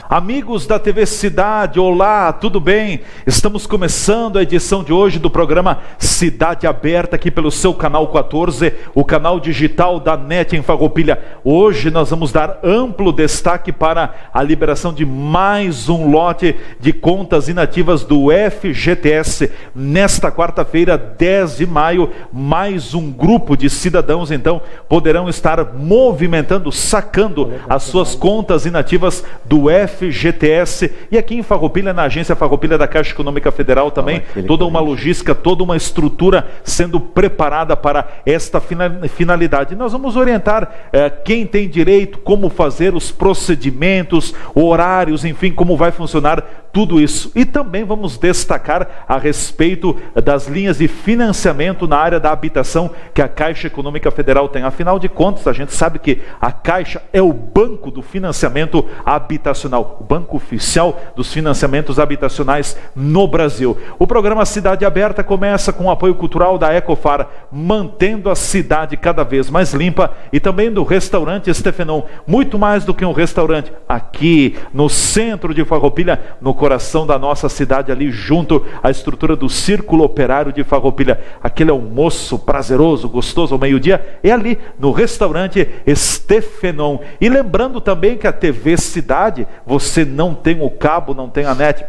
Amigos da TV Cidade, olá, tudo bem? Estamos começando a edição de hoje do programa Cidade Aberta, aqui pelo seu canal 14, o canal digital da NET em Farroupilha. Hoje nós vamos dar amplo destaque para a liberação de mais um lote de contas inativas do FGTS. Nesta quarta-feira, 10 de maio, mais um grupo de cidadãos, então, poderão estar movimentando, sacando as suas contas inativas do FGTS, e aqui em Farroupilha, na agência Farroupilha da Caixa Econômica Federal também, toda uma logística, toda uma estrutura sendo preparada para esta finalidade. Nós vamos orientar quem tem direito, como fazer os procedimentos, horários, enfim, como vai funcionar tudo isso. E também vamos destacar a respeito das linhas de financiamento na área da habitação que a Caixa Econômica Federal tem. Afinal de contas, a gente sabe que a Caixa é o banco do financiamento habitacional, o banco oficial dos financiamentos habitacionais no Brasil. O programa Cidade Aberta começa com o apoio cultural da Ecofar, mantendo a cidade cada vez mais limpa, e também do restaurante Estefenon, muito mais do que um restaurante, aqui no centro de Farroupilha, no coração da nossa cidade, ali junto à estrutura do Círculo Operário de Farroupilha. Aquele almoço prazeroso, gostoso ao meio-dia, é ali no restaurante Estefenon. E lembrando também que a TV Cidade, você não tem o cabo, não tem a NET,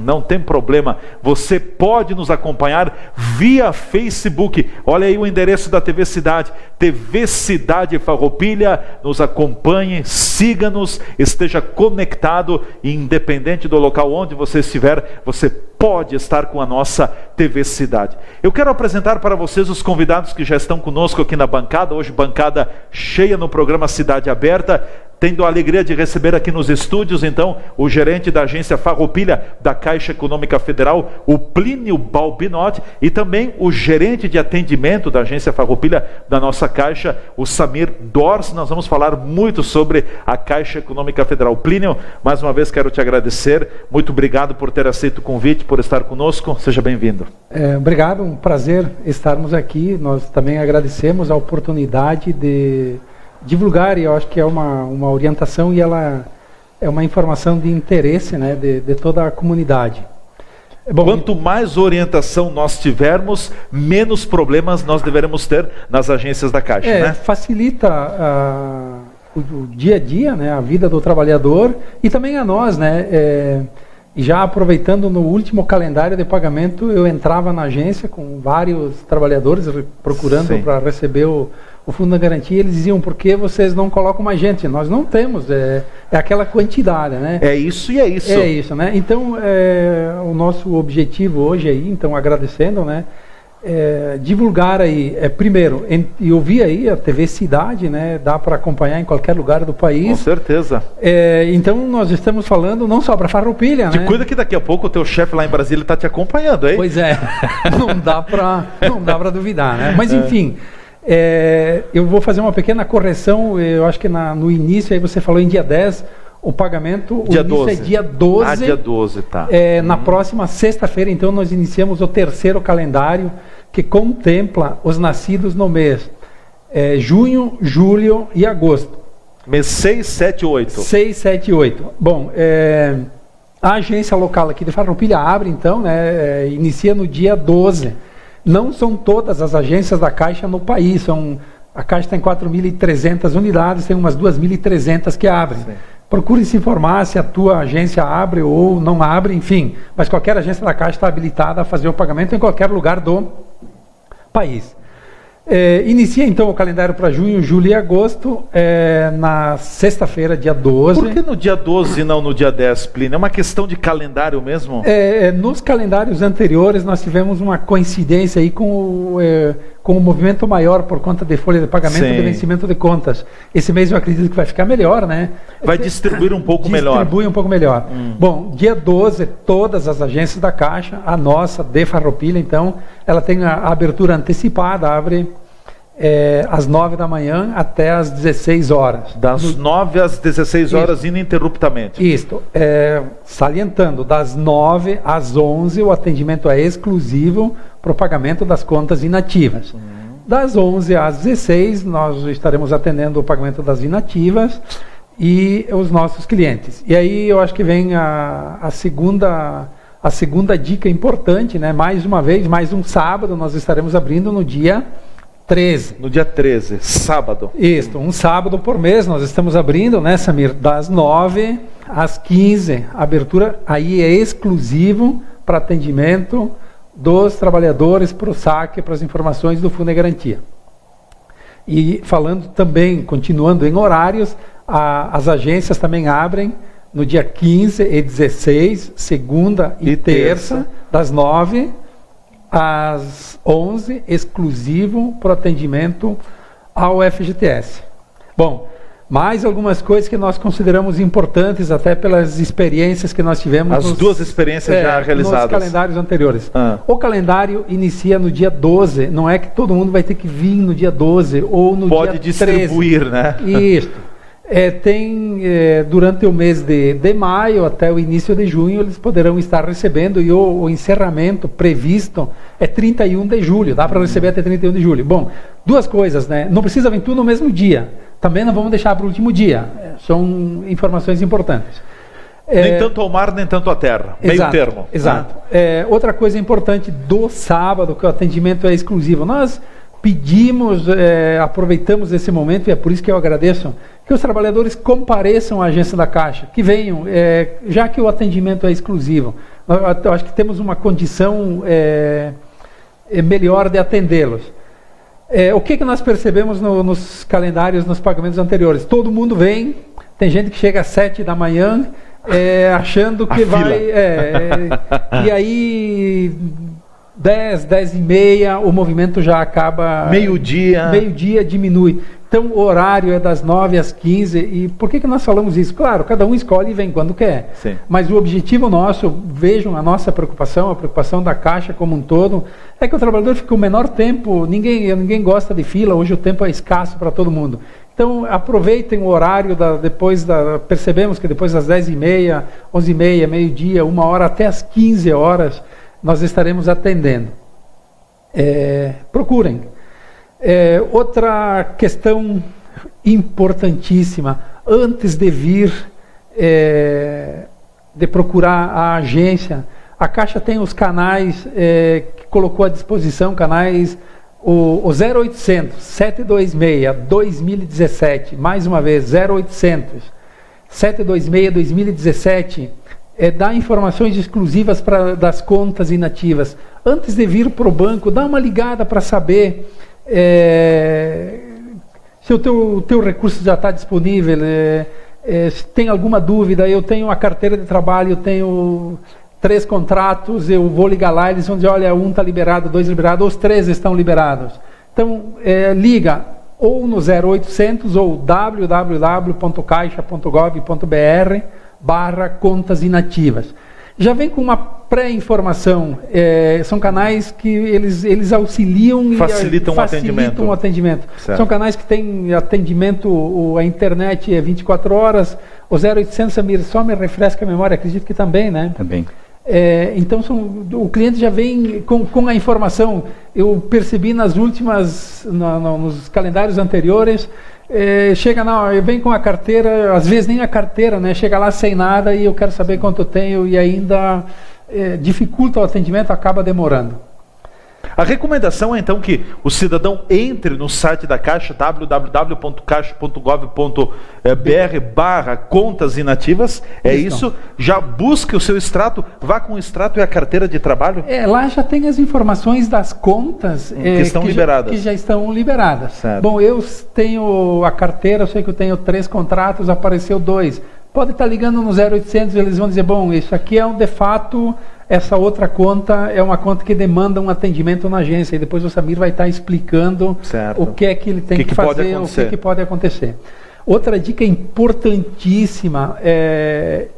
não tem problema, você pode nos acompanhar via Facebook. Olha aí o endereço da TV Cidade, TV Cidade Farroupilha. Nos acompanhe, siga-nos, esteja conectado, e independente do local onde você estiver, você pode estar com a nossa TV Cidade. Eu quero apresentar para vocês os convidados que já estão conosco aqui na bancada, hoje bancada cheia no programa Cidade Aberta, tendo a alegria de receber aqui nos estúdios, então, o gerente da agência Farroupilha da Caixa Econômica Federal, o Plínio Balbinotti, e também o gerente de atendimento da agência Farroupilha da nossa Caixa, o Samir Dors. Nós vamos falar muito sobre a Caixa Econômica Federal. Plínio, mais uma vez quero te agradecer, muito obrigado por ter aceito o convite, por estar conosco, seja bem-vindo. Obrigado, um prazer estarmos aqui. Nós também agradecemos a oportunidade de divulgar, e eu acho que é uma orientação, e ela é uma informação de interesse, né, de toda a comunidade. Bom, quanto mais orientação nós tivermos, menos problemas nós deveremos ter nas agências da Caixa, né? Facilita o dia a dia, né, a vida do trabalhador, e também a nós, né? E já aproveitando, no último calendário de pagamento, eu entrava na agência com vários trabalhadores procurando para receber o fundo da garantia. Eles diziam: por que vocês não colocam mais gente? Nós não temos, é aquela quantidade, né? É isso e é isso. É isso, né? Então, o nosso objetivo hoje aí, então, agradecendo, né? Divulgar aí, primeiro, eu vi aí a TV Cidade, né? Dá para acompanhar em qualquer lugar do país. Com certeza. Então nós estamos falando não só para Farroupilha, né? Cuida que daqui a pouco o teu chefe lá em Brasília está te acompanhando, hein? Pois é, não dá para duvidar, né? Mas enfim, eu vou fazer uma pequena correção. Eu acho que no início aí você falou em dia 10, o pagamento, dia o início 12. é dia 12. Ah, dia 12, tá. Na próxima sexta-feira, então, nós iniciamos o terceiro calendário, que contempla os nascidos no mês junho, julho e agosto. Mês 6, 7, 8. 6, 7 e 8. Bom, a agência local aqui de Farroupilha abre, então, né, inicia no dia 12. Não são todas as agências da Caixa no país, a Caixa tem 4.300 unidades, tem umas 2.300 que abrem. Sim. Procure se informar se a tua agência abre ou não abre, enfim. Mas qualquer agência da Caixa está habilitada a fazer o pagamento em qualquer lugar do país. Inicia então o calendário para junho, julho e agosto, na sexta-feira, dia 12. Por que no dia 12 e não no dia 10, Plínio? É uma questão de calendário mesmo? Nos calendários anteriores nós tivemos uma coincidência aí com o movimento maior por conta de folha de pagamento e de vencimento de contas. Esse mês eu acredito que vai ficar melhor, né? Vai distribuir um pouco melhor. Distribui um pouco melhor. Bom, dia 12, todas as agências da Caixa, a nossa de Farroupilha, então, ela tem a abertura antecipada, abre às 9 da manhã até às 16 horas. Das 9 às 16 horas, ininterruptamente. Isto. Salientando, das 9 às 11 o atendimento é exclusivo para o pagamento das contas inativas. Das 11 às 16 nós estaremos atendendo o pagamento das inativas, e os nossos clientes. E aí eu acho que vem a segunda dica importante, né? Mais uma vez, mais um sábado, nós estaremos abrindo no dia 13. No dia 13, sábado. Isso, um sábado por mês nós estamos abrindo, né, Samir? Das 9 às 15. A abertura aí é exclusivo para atendimento dos trabalhadores, para o saque, para as informações do Fundo de Garantia. E falando também, continuando em horários, as agências também abrem no dia 15 e 16, segunda e terça, das 9 às 11, exclusivo para o atendimento ao FGTS. Bom, mais algumas coisas que nós consideramos importantes, até pelas experiências que nós tivemos. As duas experiências já realizadas. Nos calendários anteriores. O calendário inicia no dia 12, não é que todo mundo vai ter que vir no dia 12 ou no dia 13. Pode distribuir, né? Isso. Durante o mês de maio até o início de junho, eles poderão estar recebendo, e o encerramento previsto é 31 de julho, dá para receber até 31 de julho. Bom, duas coisas, né? Não precisa vir tudo no mesmo dia, também não vamos deixar para o último dia, são informações importantes. Nem tanto ao mar, nem tanto à terra, meio termo. Exato. Outra coisa importante do sábado, que o atendimento é exclusivo, nós pedimos, aproveitamos esse momento, e é por isso que eu agradeço, que os trabalhadores compareçam à agência da Caixa, que venham, já que o atendimento é exclusivo. Eu acho que temos uma condição melhor de atendê-los. O que nós percebemos nos calendários, nos pagamentos anteriores? Todo mundo vem, tem gente que chega às 7 da manhã, achando que vai... e aí... 10 e meia, o movimento já acaba... Meio-dia diminui. Então, o horário é das 9 às 15. E por que nós falamos isso? Claro, cada um escolhe e vem quando quer. Sim. Mas o objetivo nosso, vejam a nossa preocupação, a preocupação da Caixa como um todo, é que o trabalhador fique o menor tempo. Ninguém gosta de fila, hoje o tempo é escasso para todo mundo. Então, aproveitem o horário, percebemos que depois das 10 e meia, 11 e meia, meio-dia, 1 hora, até as 15 horas, nós estaremos atendendo. Procurem. Outra questão importantíssima, antes de vir, de procurar a agência, a Caixa tem os canais que colocou à disposição, canais, o 0800 726 2017, mais uma vez, 0800 726 2017, dá informações exclusivas das contas inativas. Antes de vir para o banco, dá uma ligada para saber se o teu recurso já está disponível, se tem alguma dúvida. Eu tenho a carteira de trabalho, eu tenho 3 contratos, eu vou ligar lá, eles vão dizer, olha, 1 está liberado, 2 liberados, os 3 estão liberados. Então, liga ou no 0800 ou www.caixa.gov.br/contas inativas. Já vem com uma pré-informação, são canais que eles auxiliam e facilitam o atendimento. São canais que têm atendimento, a internet é 24 horas, o 0800, Samir, só me refresca a memória, acredito que também, né? Também. Então o cliente já vem com a informação. Eu percebi nos calendários anteriores, vem com a carteira, às vezes nem a carteira, né? Chega lá sem nada e eu quero saber quanto eu tenho, e ainda dificulta o atendimento, acaba demorando. A recomendação é então que o cidadão entre no site da Caixa, www.caixa.gov.br/contas inativas, isso, já busque o seu extrato, vá com o extrato e a carteira de trabalho. Lá já tem as informações das contas que já estão liberadas. Certo. Bom, eu tenho a carteira, eu sei que eu tenho 3 contratos, apareceu 2. Pode estar ligando no 0800, eles vão dizer, bom, isso aqui de fato... Essa outra conta é uma conta que demanda um atendimento na agência, e depois o Samir vai estar explicando o que é que ele tem que fazer, o que pode acontecer. Outra dica importantíssima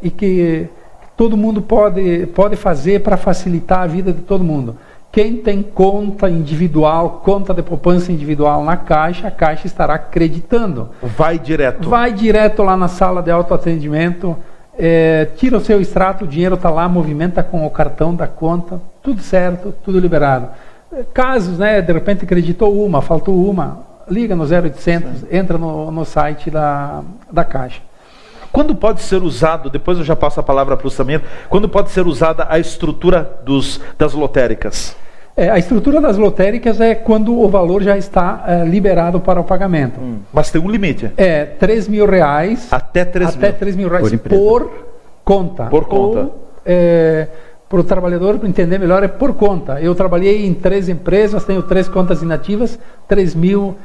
e que todo mundo pode fazer para facilitar a vida de todo mundo. Quem tem conta individual, conta de poupança individual na Caixa, a Caixa estará acreditando. Vai direto. Vai direto lá na sala de autoatendimento. Tira o seu extrato, o dinheiro está lá, movimenta com o cartão da conta, tudo certo, tudo liberado. Casos, de repente acreditou faltou uma, liga no 0800, entra no site da Caixa. Quando pode ser usado, depois eu já passo a palavra para o Samir, quando pode ser usada a estrutura das lotéricas? A estrutura das lotéricas é quando o valor já está liberado para o pagamento. Mas tem um limite. R$3.000. Até R$3.000 por conta. Por conta. Ou, para o trabalhador, para entender melhor, é por conta. Eu trabalhei em 3 empresas, tenho 3 contas inativas, 3.000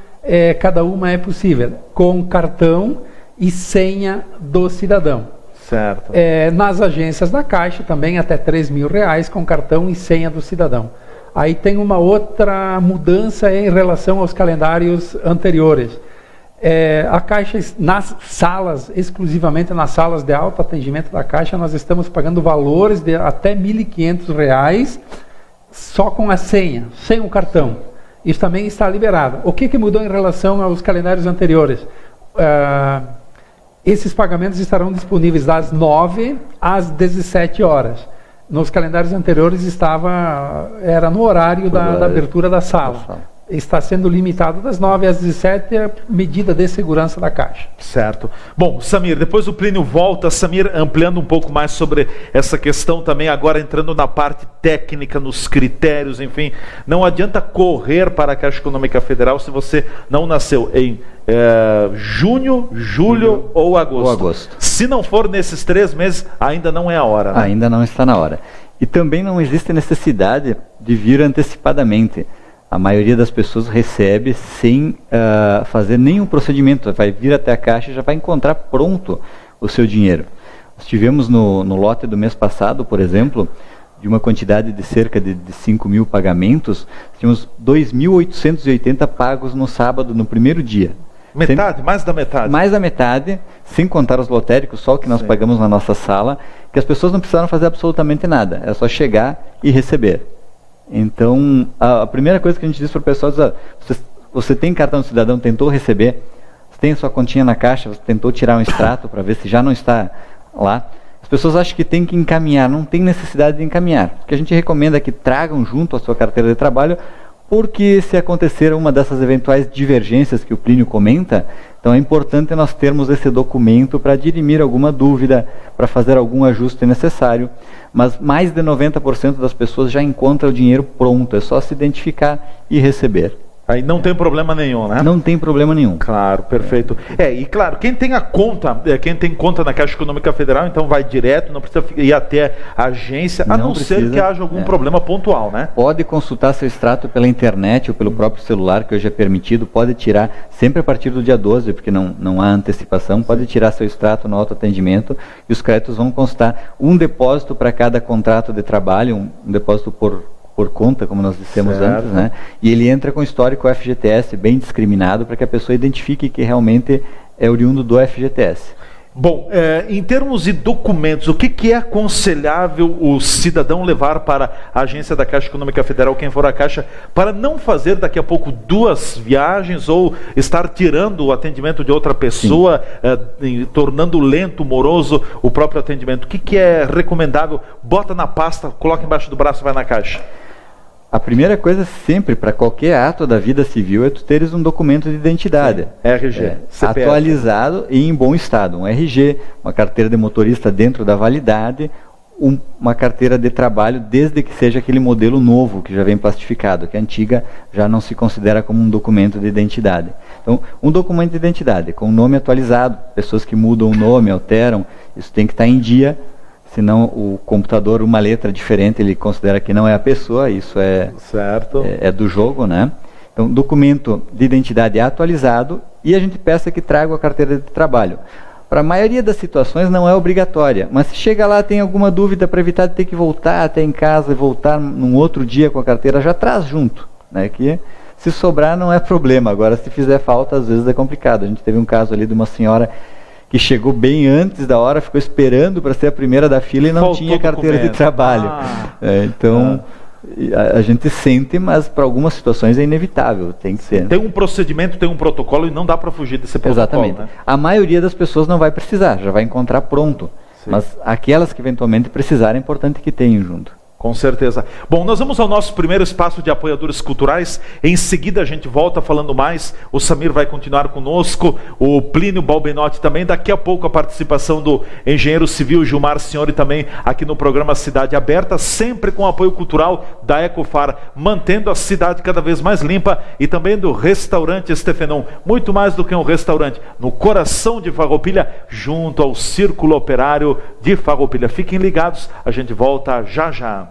cada uma é possível, com cartão e senha do cidadão. Certo. Nas agências da Caixa também até R$3.000 com cartão e senha do cidadão. Aí tem uma outra mudança em relação aos calendários anteriores. A Caixa, nas salas, exclusivamente nas salas de alto atendimento da Caixa, nós estamos pagando valores de até R$1.500 só com a senha, sem o cartão. Isso também está liberado. O que mudou em relação aos calendários anteriores? Esses pagamentos estarão disponíveis das 9 às 17 horas. Nos calendários anteriores era no horário da abertura da sala. Está sendo limitado das 9 às 17, a medida de segurança da Caixa. Certo. Bom, Samir, depois o Plínio volta. Samir, ampliando um pouco mais sobre essa questão também, agora entrando na parte técnica, nos critérios, enfim. Não adianta correr para a Caixa Econômica Federal se você não nasceu em junho, julho ou agosto. Se não for nesses 3 meses, ainda não é a hora. Né? Ainda não está na hora. E também não existe necessidade de vir antecipadamente. A maioria das pessoas recebe sem fazer nenhum procedimento. Vai vir até a Caixa e já vai encontrar pronto o seu dinheiro. Nós tivemos no lote do mês passado, por exemplo, de uma quantidade de cerca de 5.000 pagamentos, tínhamos 2.880 pagos no sábado, no primeiro dia. Metade? Mais da metade? Mais da metade, sem contar os lotéricos, só o que nós pagamos na nossa sala, que as pessoas não precisaram fazer absolutamente nada, era só chegar e receber. Então, a primeira coisa que a gente diz para o pessoal é: você tem cartão de cidadão, tentou receber, você tem a sua continha na Caixa, você tentou tirar um extrato para ver se já não está lá. As pessoas acham que tem que encaminhar, não tem necessidade de encaminhar. O que a gente recomenda é que tragam junto a sua carteira de trabalho, porque se acontecer uma dessas eventuais divergências que o Plínio comenta, então é importante nós termos esse documento para dirimir alguma dúvida, para fazer algum ajuste necessário, mas mais de 90% das pessoas já encontram o dinheiro pronto, é só se identificar e receber. Aí não tem problema nenhum, né? Não tem problema nenhum. Claro, perfeito. E claro, quem tem a conta, quem tem conta na Caixa Econômica Federal, então vai direto, não precisa ir até a agência, a não ser que haja algum problema pontual, né? Pode consultar seu extrato pela internet ou pelo próprio celular, que hoje é permitido, pode tirar sempre a partir do dia 12, porque não há antecipação, pode tirar seu extrato no autoatendimento e os créditos vão constar um depósito para cada contrato de trabalho, um depósito por conta, como nós dissemos antes, né? E ele entra com histórico FGTS bem discriminado para que a pessoa identifique que realmente é oriundo do FGTS. Bom, em termos de documentos, o que é aconselhável o cidadão levar para a agência da Caixa Econômica Federal, quem for à Caixa, para não fazer daqui a pouco 2 viagens ou estar tirando o atendimento de outra pessoa, tornando lento, moroso o próprio atendimento? O que é recomendável? Bota na pasta, coloca embaixo do braço e vai na Caixa. A primeira coisa sempre, para qualquer ato da vida civil, é tu teres um documento de identidade. RG. CPF. Atualizado e em bom estado. Um RG, uma carteira de motorista dentro da validade, uma carteira de trabalho, desde que seja aquele modelo novo, que já vem plastificado, que a antiga já não se considera como um documento de identidade. Então, um documento de identidade, com o nome atualizado, pessoas que mudam o nome, alteram, isso tem que estar em dia, senão o computador, uma letra diferente, ele considera que não é a pessoa, isso é do jogo, né? Então, documento de identidade atualizado e a gente peça que traga a carteira de trabalho. Para a maioria das situações não é obrigatória, mas se chega lá, tem alguma dúvida para evitar de ter que voltar até em casa e voltar num outro dia com a carteira, já traz junto, né? Que se sobrar não é problema, agora se fizer falta às vezes é complicado. A gente teve um caso ali de uma senhora que chegou bem antes da hora, ficou esperando para ser a primeira da fila e não tinha carteira de trabalho. A gente sente, mas para algumas situações é inevitável, tem que ser. Tem um procedimento, tem um protocolo e não dá para fugir desse protocolo. Exatamente. Né? A maioria das pessoas não vai precisar, já vai encontrar pronto. Sim. Mas aquelas que eventualmente precisarem, é importante que tenham junto. Com certeza. Bom, nós vamos ao nosso primeiro espaço de apoiadores culturais. Em seguida a gente volta falando mais. O Samir vai continuar conosco, o Plínio Balbinotti também. Daqui a pouco a participação do engenheiro civil Gilmar Signori também aqui no programa Cidade Aberta, sempre com apoio cultural da Ecofar, mantendo a cidade cada vez mais limpa, e também do restaurante Estefenon, muito mais do que um restaurante, no coração de Farroupilha, junto ao Círculo Operário de Farroupilha. Fiquem ligados, a gente volta já já.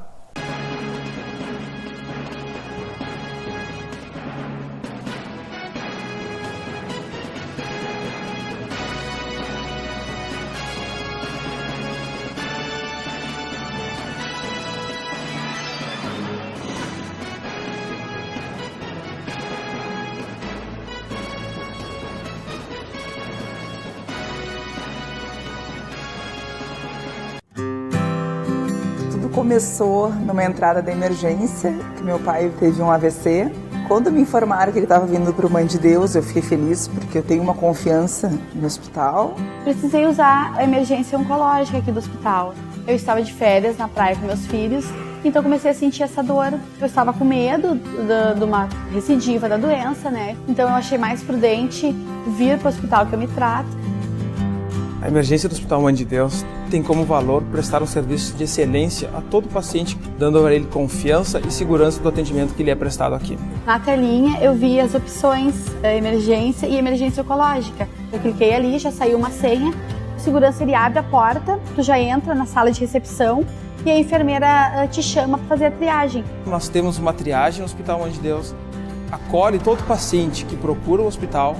Começou numa entrada da emergência, que meu pai teve um AVC. Quando me informaram que ele estava vindo para o Mãe de Deus, eu fiquei feliz, porque eu tenho uma confiança no hospital. Precisei usar a emergência oncológica aqui do hospital. Eu estava de férias na praia com meus filhos, então comecei a sentir essa dor. Eu estava com medo de uma recidiva da doença, né? Então eu achei mais prudente vir para o hospital que eu me trato. A emergência do Hospital Mãe de Deus tem como valor prestar um serviço de excelência a todo paciente, dando a ele confiança e segurança do atendimento que lhe é prestado aqui. Na telinha eu vi as opções emergência e emergência oncológica. Eu cliquei ali, já saiu uma senha, o segurança ele abre a porta, tu já entra na sala de recepção e a enfermeira te chama para fazer a triagem. Nós temos uma triagem no Hospital Mãe de Deus, acolhe todo paciente que procura o hospital.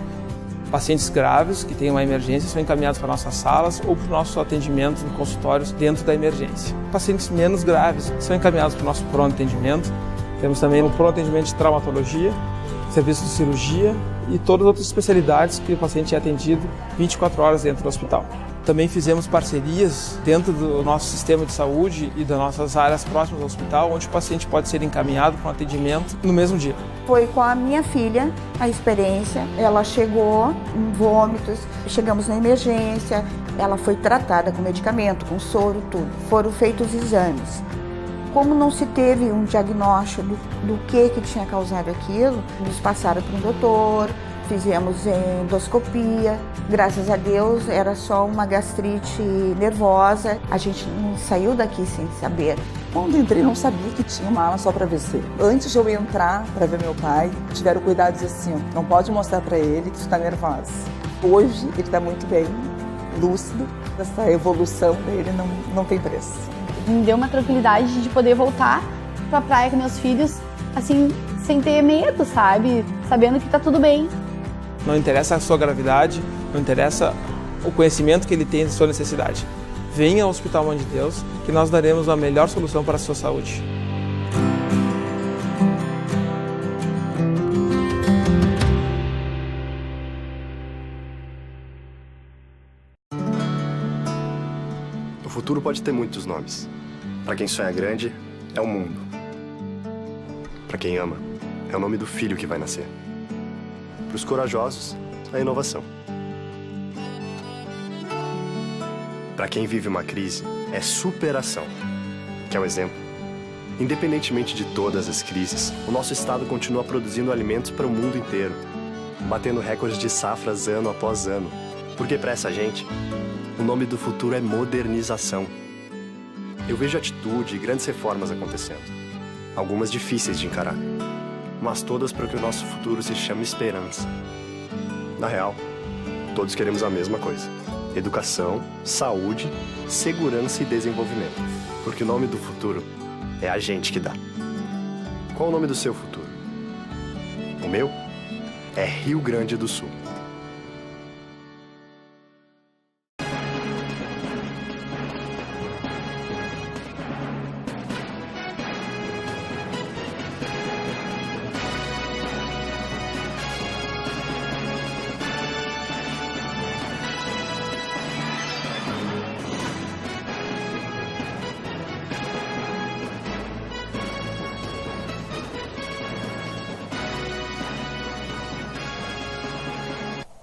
Pacientes graves que têm uma emergência são encaminhados para nossas salas ou para o nosso atendimento em consultórios dentro da emergência. Pacientes menos graves são encaminhados para o nosso pronto atendimento. Temos também o pronto atendimento de traumatologia, serviço de cirurgia e todas as outras especialidades que o paciente é atendido 24 horas dentro do hospital. Também fizemos parcerias dentro do nosso sistema de saúde e das nossas áreas próximas ao hospital, onde o paciente pode ser encaminhado para um atendimento no mesmo dia. Foi com a minha filha a experiência, ela chegou em vômitos, chegamos na emergência, ela foi tratada com medicamento, com soro, tudo. Foram feitos exames. Como não se teve um diagnóstico do que tinha causado aquilo, nos passaram para um doutor, fizemos endoscopia. Graças a Deus era só uma gastrite nervosa. A gente não saiu daqui sem saber. Quando entrei, não sabia que tinha uma ala só para AVC. Antes de eu entrar para ver meu pai, tiveram cuidado de dizer assim, ó, não pode mostrar para ele que tu está nervosa. Hoje ele está muito bem, lúcido. Essa evolução dele não tem preço. Me deu uma tranquilidade de poder voltar para a praia com meus filhos, assim, sem ter medo, sabe? Sabendo que está tudo bem. Não interessa a sua gravidade, não interessa o conhecimento que ele tem da sua necessidade. Venha ao Hospital Mãe de Deus, que nós daremos a melhor solução para a sua saúde. O futuro pode ter muitos nomes. Para quem sonha grande, é o mundo. Para quem ama, é o nome do filho que vai nascer. Para os corajosos, a inovação. Para quem vive uma crise, é superação. Quer um exemplo? Independentemente de todas as crises, o nosso estado continua produzindo alimentos para o mundo inteiro, batendo recordes de safras ano após ano. Porque para essa gente, o nome do futuro é modernização. Eu vejo atitude e grandes reformas acontecendo. Algumas difíceis de encarar, mas todas para que o nosso futuro se chame esperança. Na real, todos queremos a mesma coisa: educação, saúde, segurança e desenvolvimento. Porque o nome do futuro é a gente que dá. Qual o nome do seu futuro? O meu é Rio Grande do Sul.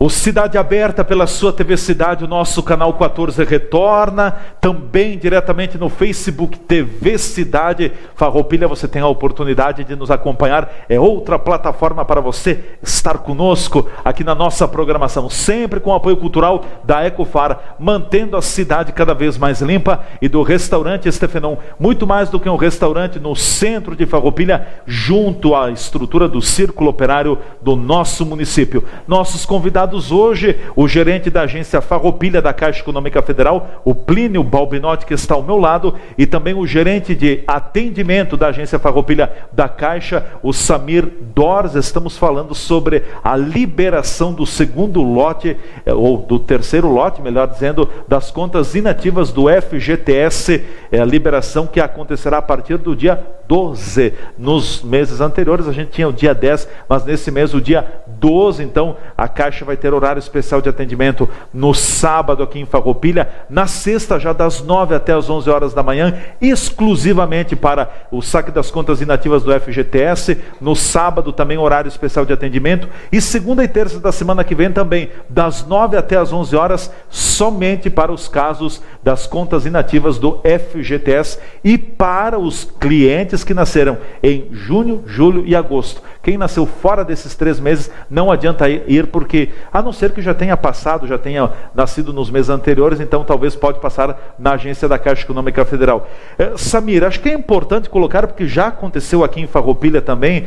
O Cidade Aberta pela sua TV Cidade, o nosso canal 14 retorna, também diretamente no Facebook TV Cidade Farroupilha, você tem a oportunidade de nos acompanhar, é outra plataforma para você estar conosco aqui na nossa programação, sempre com o apoio cultural da Ecofar, mantendo a cidade cada vez mais limpa, e do restaurante Estefenon, muito mais do que um restaurante no centro de Farroupilha, junto à estrutura do Círculo Operário do nosso município. Nossos convidados hoje, o gerente da agência Farroupilha da Caixa Econômica Federal, o Plínio Balbinotti, que está ao meu lado, e também o gerente de atendimento da agência Farroupilha da Caixa, o Samir Dors. Estamos falando sobre a liberação do segundo lote, ou do terceiro lote, melhor dizendo, das contas inativas do FGTS, a liberação que acontecerá a partir do dia 12. Nos meses anteriores a gente tinha o dia 10, mas nesse mês o dia 12, então a Caixa vai ter horário especial de atendimento no sábado aqui em Farroupilha, na sexta já das 9 até as 11 horas da manhã, exclusivamente para o saque das contas inativas do FGTS, no sábado também horário especial de atendimento, e segunda e terça da semana que vem também, das 9 até as 11 horas, somente para os casos das contas inativas do FGTS e para os clientes que nasceram em junho, julho e agosto. Quem nasceu fora desses 3 meses, não adianta ir, porque a não ser que já tenha passado, já tenha nascido nos meses anteriores, então talvez pode passar na agência da Caixa Econômica Federal. Samir, acho que é importante colocar, porque já aconteceu aqui em Farroupilha também,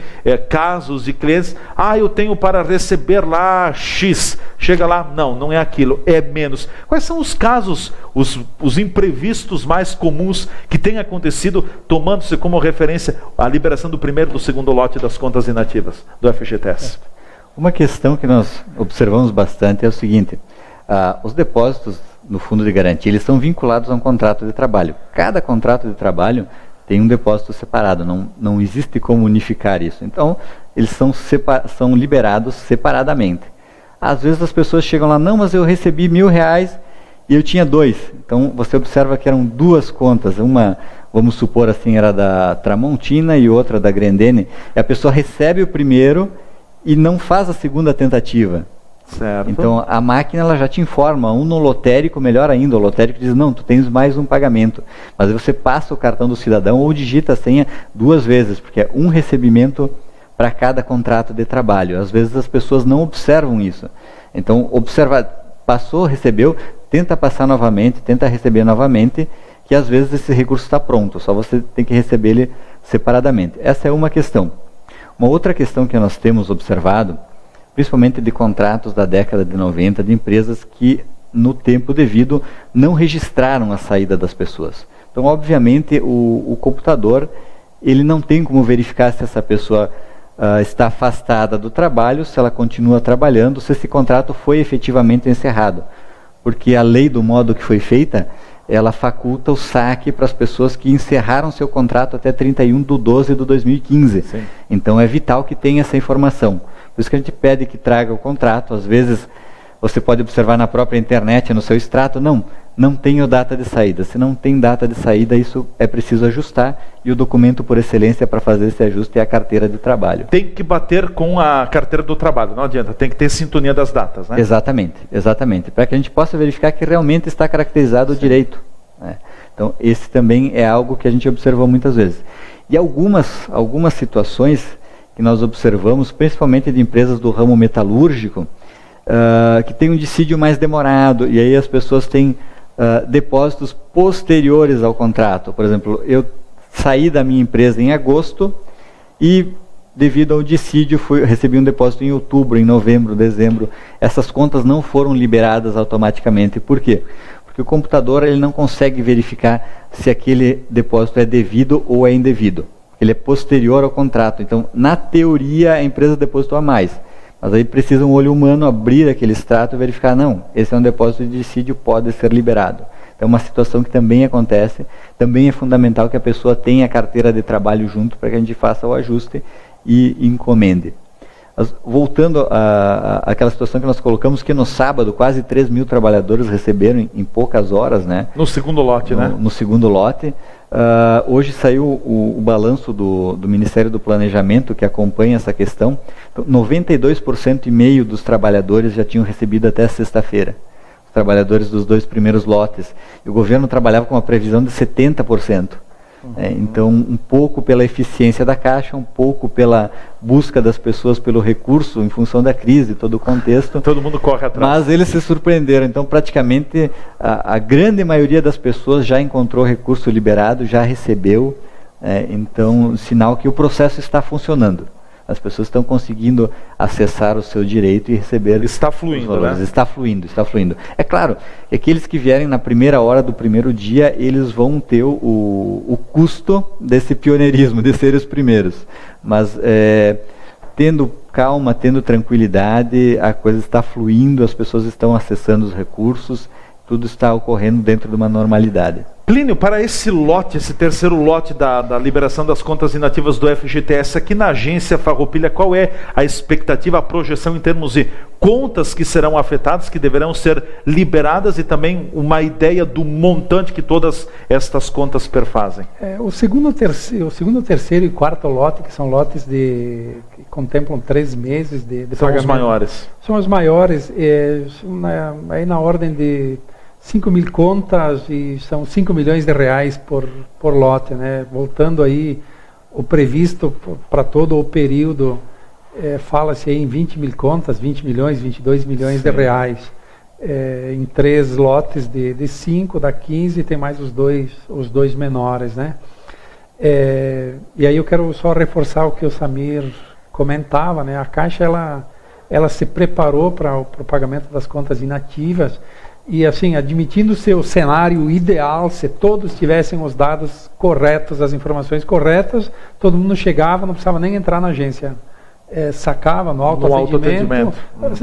casos de clientes, eu tenho para receber lá X, chega lá, não é aquilo, é menos. Quais são os casos, os imprevistos mais comuns que têm acontecido, tomando-se como referência a liberação do primeiro e do segundo lote das contas inativas do FGTS? Uma questão que nós observamos bastante é o seguinte: os depósitos no fundo de garantia, eles são vinculados a um contrato de trabalho. Cada contrato de trabalho tem um depósito separado, não existe como unificar isso. Então, eles são liberados separadamente. Às vezes as pessoas chegam lá, não, mas eu recebi R$1.000 e eu tinha 2. Então, você observa que eram 2 contas, uma, vamos supor assim, era da Tramontina e outra da Grendene, e a pessoa recebe o primeiro e não faz a segunda tentativa. Certo. Então a máquina ela já te informa, no lotérico, melhor ainda, o lotérico diz, não, tu tens mais um pagamento, mas aí você passa o cartão do cidadão ou digita a senha 2 vezes, porque é um recebimento para cada contrato de trabalho. Às vezes as pessoas não observam isso. Então observa, passou, recebeu, tenta passar novamente, tenta receber novamente, que às vezes esse recurso está pronto, só você tem que receber ele separadamente. Essa é uma questão. Uma outra questão que nós temos observado, principalmente de contratos da década de 90, de empresas que, no tempo devido, não registraram a saída das pessoas. Então, obviamente, o computador, ele não tem como verificar se essa pessoa está afastada do trabalho, se ela continua trabalhando, se esse contrato foi efetivamente encerrado. Porque a lei, do modo que foi feita, ela faculta o saque para as pessoas que encerraram seu contrato até 31/12/2015. Sim. Então é vital que tenha essa informação. Por isso que a gente pede que traga o contrato. Às vezes você pode observar na própria internet, no seu extrato, não tenho data de saída. Se não tem data de saída, isso é preciso ajustar, e o documento por excelência para fazer esse ajuste é a carteira de trabalho. Tem que bater com a carteira do trabalho, não adianta, tem que ter sintonia das datas, né? Exatamente, para que a gente possa verificar que realmente está caracterizado o direito, né? Então esse também é algo que a gente observou muitas vezes. E algumas situações que nós observamos, principalmente de empresas do ramo metalúrgico, que tem um dissídio mais demorado, e aí as pessoas têm depósitos posteriores ao contrato. Por exemplo, eu saí da minha empresa em agosto e, devido ao dissídio, recebi um depósito em outubro, em novembro, dezembro. Essas contas não foram liberadas automaticamente. Por quê? Porque o computador ele não consegue verificar se aquele depósito é devido ou é indevido. Ele é posterior ao contrato. Então, na teoria, a empresa depositou a mais. Mas aí precisa um olho humano abrir aquele extrato e verificar, não, esse é um depósito de dissídio, pode ser liberado. Então é uma situação que também acontece, também é fundamental que a pessoa tenha a carteira de trabalho junto para que a gente faça o ajuste e encomende. Voltando àquela situação que nós colocamos, que no sábado quase 3 mil trabalhadores receberam em poucas horas, né? No segundo lote, né? No segundo lote. Hoje saiu o balanço do Ministério do Planejamento, que acompanha essa questão. Então, 92,5% dos trabalhadores já tinham recebido até sexta-feira. Os trabalhadores dos 2 primeiros lotes. E o governo trabalhava com uma previsão de 70%. Então, um pouco pela eficiência da Caixa, um pouco pela busca das pessoas pelo recurso em função da crise, todo o contexto. Todo mundo corre atrás. Mas eles se surpreenderam. Então, praticamente, a grande maioria das pessoas já encontrou recurso liberado, já recebeu. Então, sinal que o processo está funcionando. As pessoas estão conseguindo acessar o seu direito e receber. Está fluindo, né? Está fluindo, está fluindo. É claro, aqueles que vierem na primeira hora do primeiro dia, eles vão ter o custo desse pioneirismo, de ser os primeiros. Mas tendo calma, tendo tranquilidade, a coisa está fluindo, as pessoas estão acessando os recursos, tudo está ocorrendo dentro de uma normalidade. Plínio, para esse lote, esse terceiro lote da liberação das contas inativas do FGTS, aqui na agência Farroupilha, qual é a expectativa, a projeção em termos de contas que serão afetadas, que deverão ser liberadas e também uma ideia do montante que todas estas contas perfazem? O segundo, terceiro e quarto lote, que são lotes que contemplam 3 meses de são pagamento. Os maiores. São os maiores, aí na ordem de 5 mil contas e são 5 milhões de reais por lote, né? Voltando aí, o previsto para todo o período, fala-se aí em 20 mil contas, 20 milhões, 22 milhões de reais, em 3 lotes de 5, dá 15, tem mais os dois menores, né? E aí eu quero só reforçar o que o Samir comentava, né? A Caixa, ela se preparou para o pagamento das contas inativas. E assim, admitindo-se o cenário ideal, se todos tivessem os dados corretos, as informações corretas, todo mundo chegava, não precisava nem entrar na agência. Sacava no autoatendimento,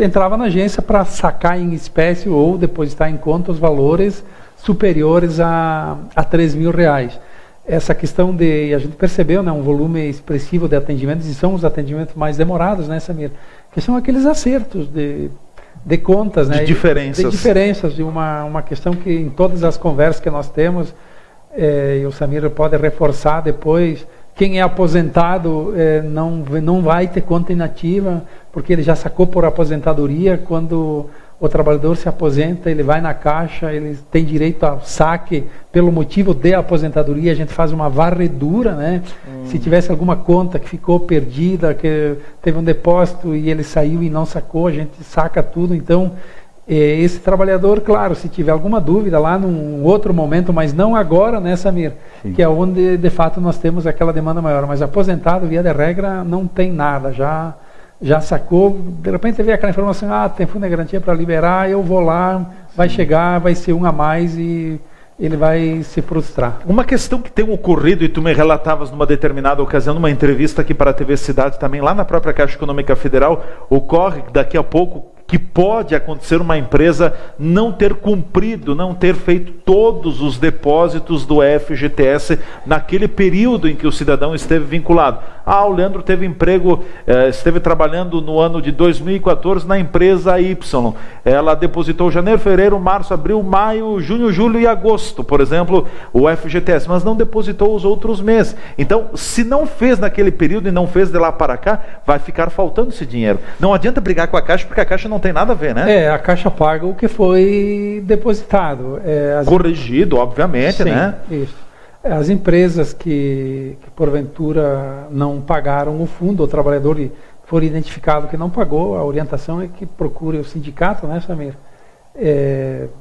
entrava na agência para sacar em espécie ou depositar em conta os valores superiores a 3 mil reais. Essa questão a gente percebeu, né, um volume expressivo de atendimentos, e são os atendimentos mais demorados, né, Samir? Que são aqueles acertos de contas, né? De diferenças, e uma questão que em todas as conversas que nós temos, e o Samir pode reforçar depois, quem é aposentado não vai ter conta inativa, porque ele já sacou por aposentadoria. Quando o trabalhador se aposenta, ele vai na Caixa, ele tem direito ao saque pelo motivo de aposentadoria, a gente faz uma varredura, né? Se tivesse alguma conta que ficou perdida, que teve um depósito e ele saiu e não sacou, a gente saca tudo. Então, esse trabalhador, claro, se tiver alguma dúvida lá num outro momento, mas não agora, né, Samir? Sim. Que é onde, de fato, nós temos aquela demanda maior. Mas aposentado, via de regra, não tem nada, já sacou, de repente vê aquela informação, tem fundo de garantia para liberar, eu vou lá, vai chegar, vai ser um a mais e ele vai se frustrar. Uma questão que tem ocorrido, e tu me relatavas numa determinada ocasião, numa entrevista aqui para a TV Cidade, também lá na própria Caixa Econômica Federal, ocorre daqui a pouco que pode acontecer uma empresa não ter cumprido, não ter feito todos os depósitos do FGTS naquele período em que o cidadão esteve vinculado. O Leandro teve emprego, esteve trabalhando no ano de 2014 na empresa Y. Ela depositou janeiro, fevereiro, março, abril, maio, junho, julho e agosto, por exemplo, o FGTS, mas não depositou os outros meses. Então, se não fez naquele período e não fez de lá para cá, vai ficar faltando esse dinheiro. Não adianta brigar com a Caixa, porque a Caixa não tem nada a ver, né? A Caixa paga o que foi depositado. Corrigido, obviamente, sim, né? Isso. As empresas que porventura não pagaram o fundo, o trabalhador for identificado que não pagou, a orientação é que procure o sindicato, né, Samir?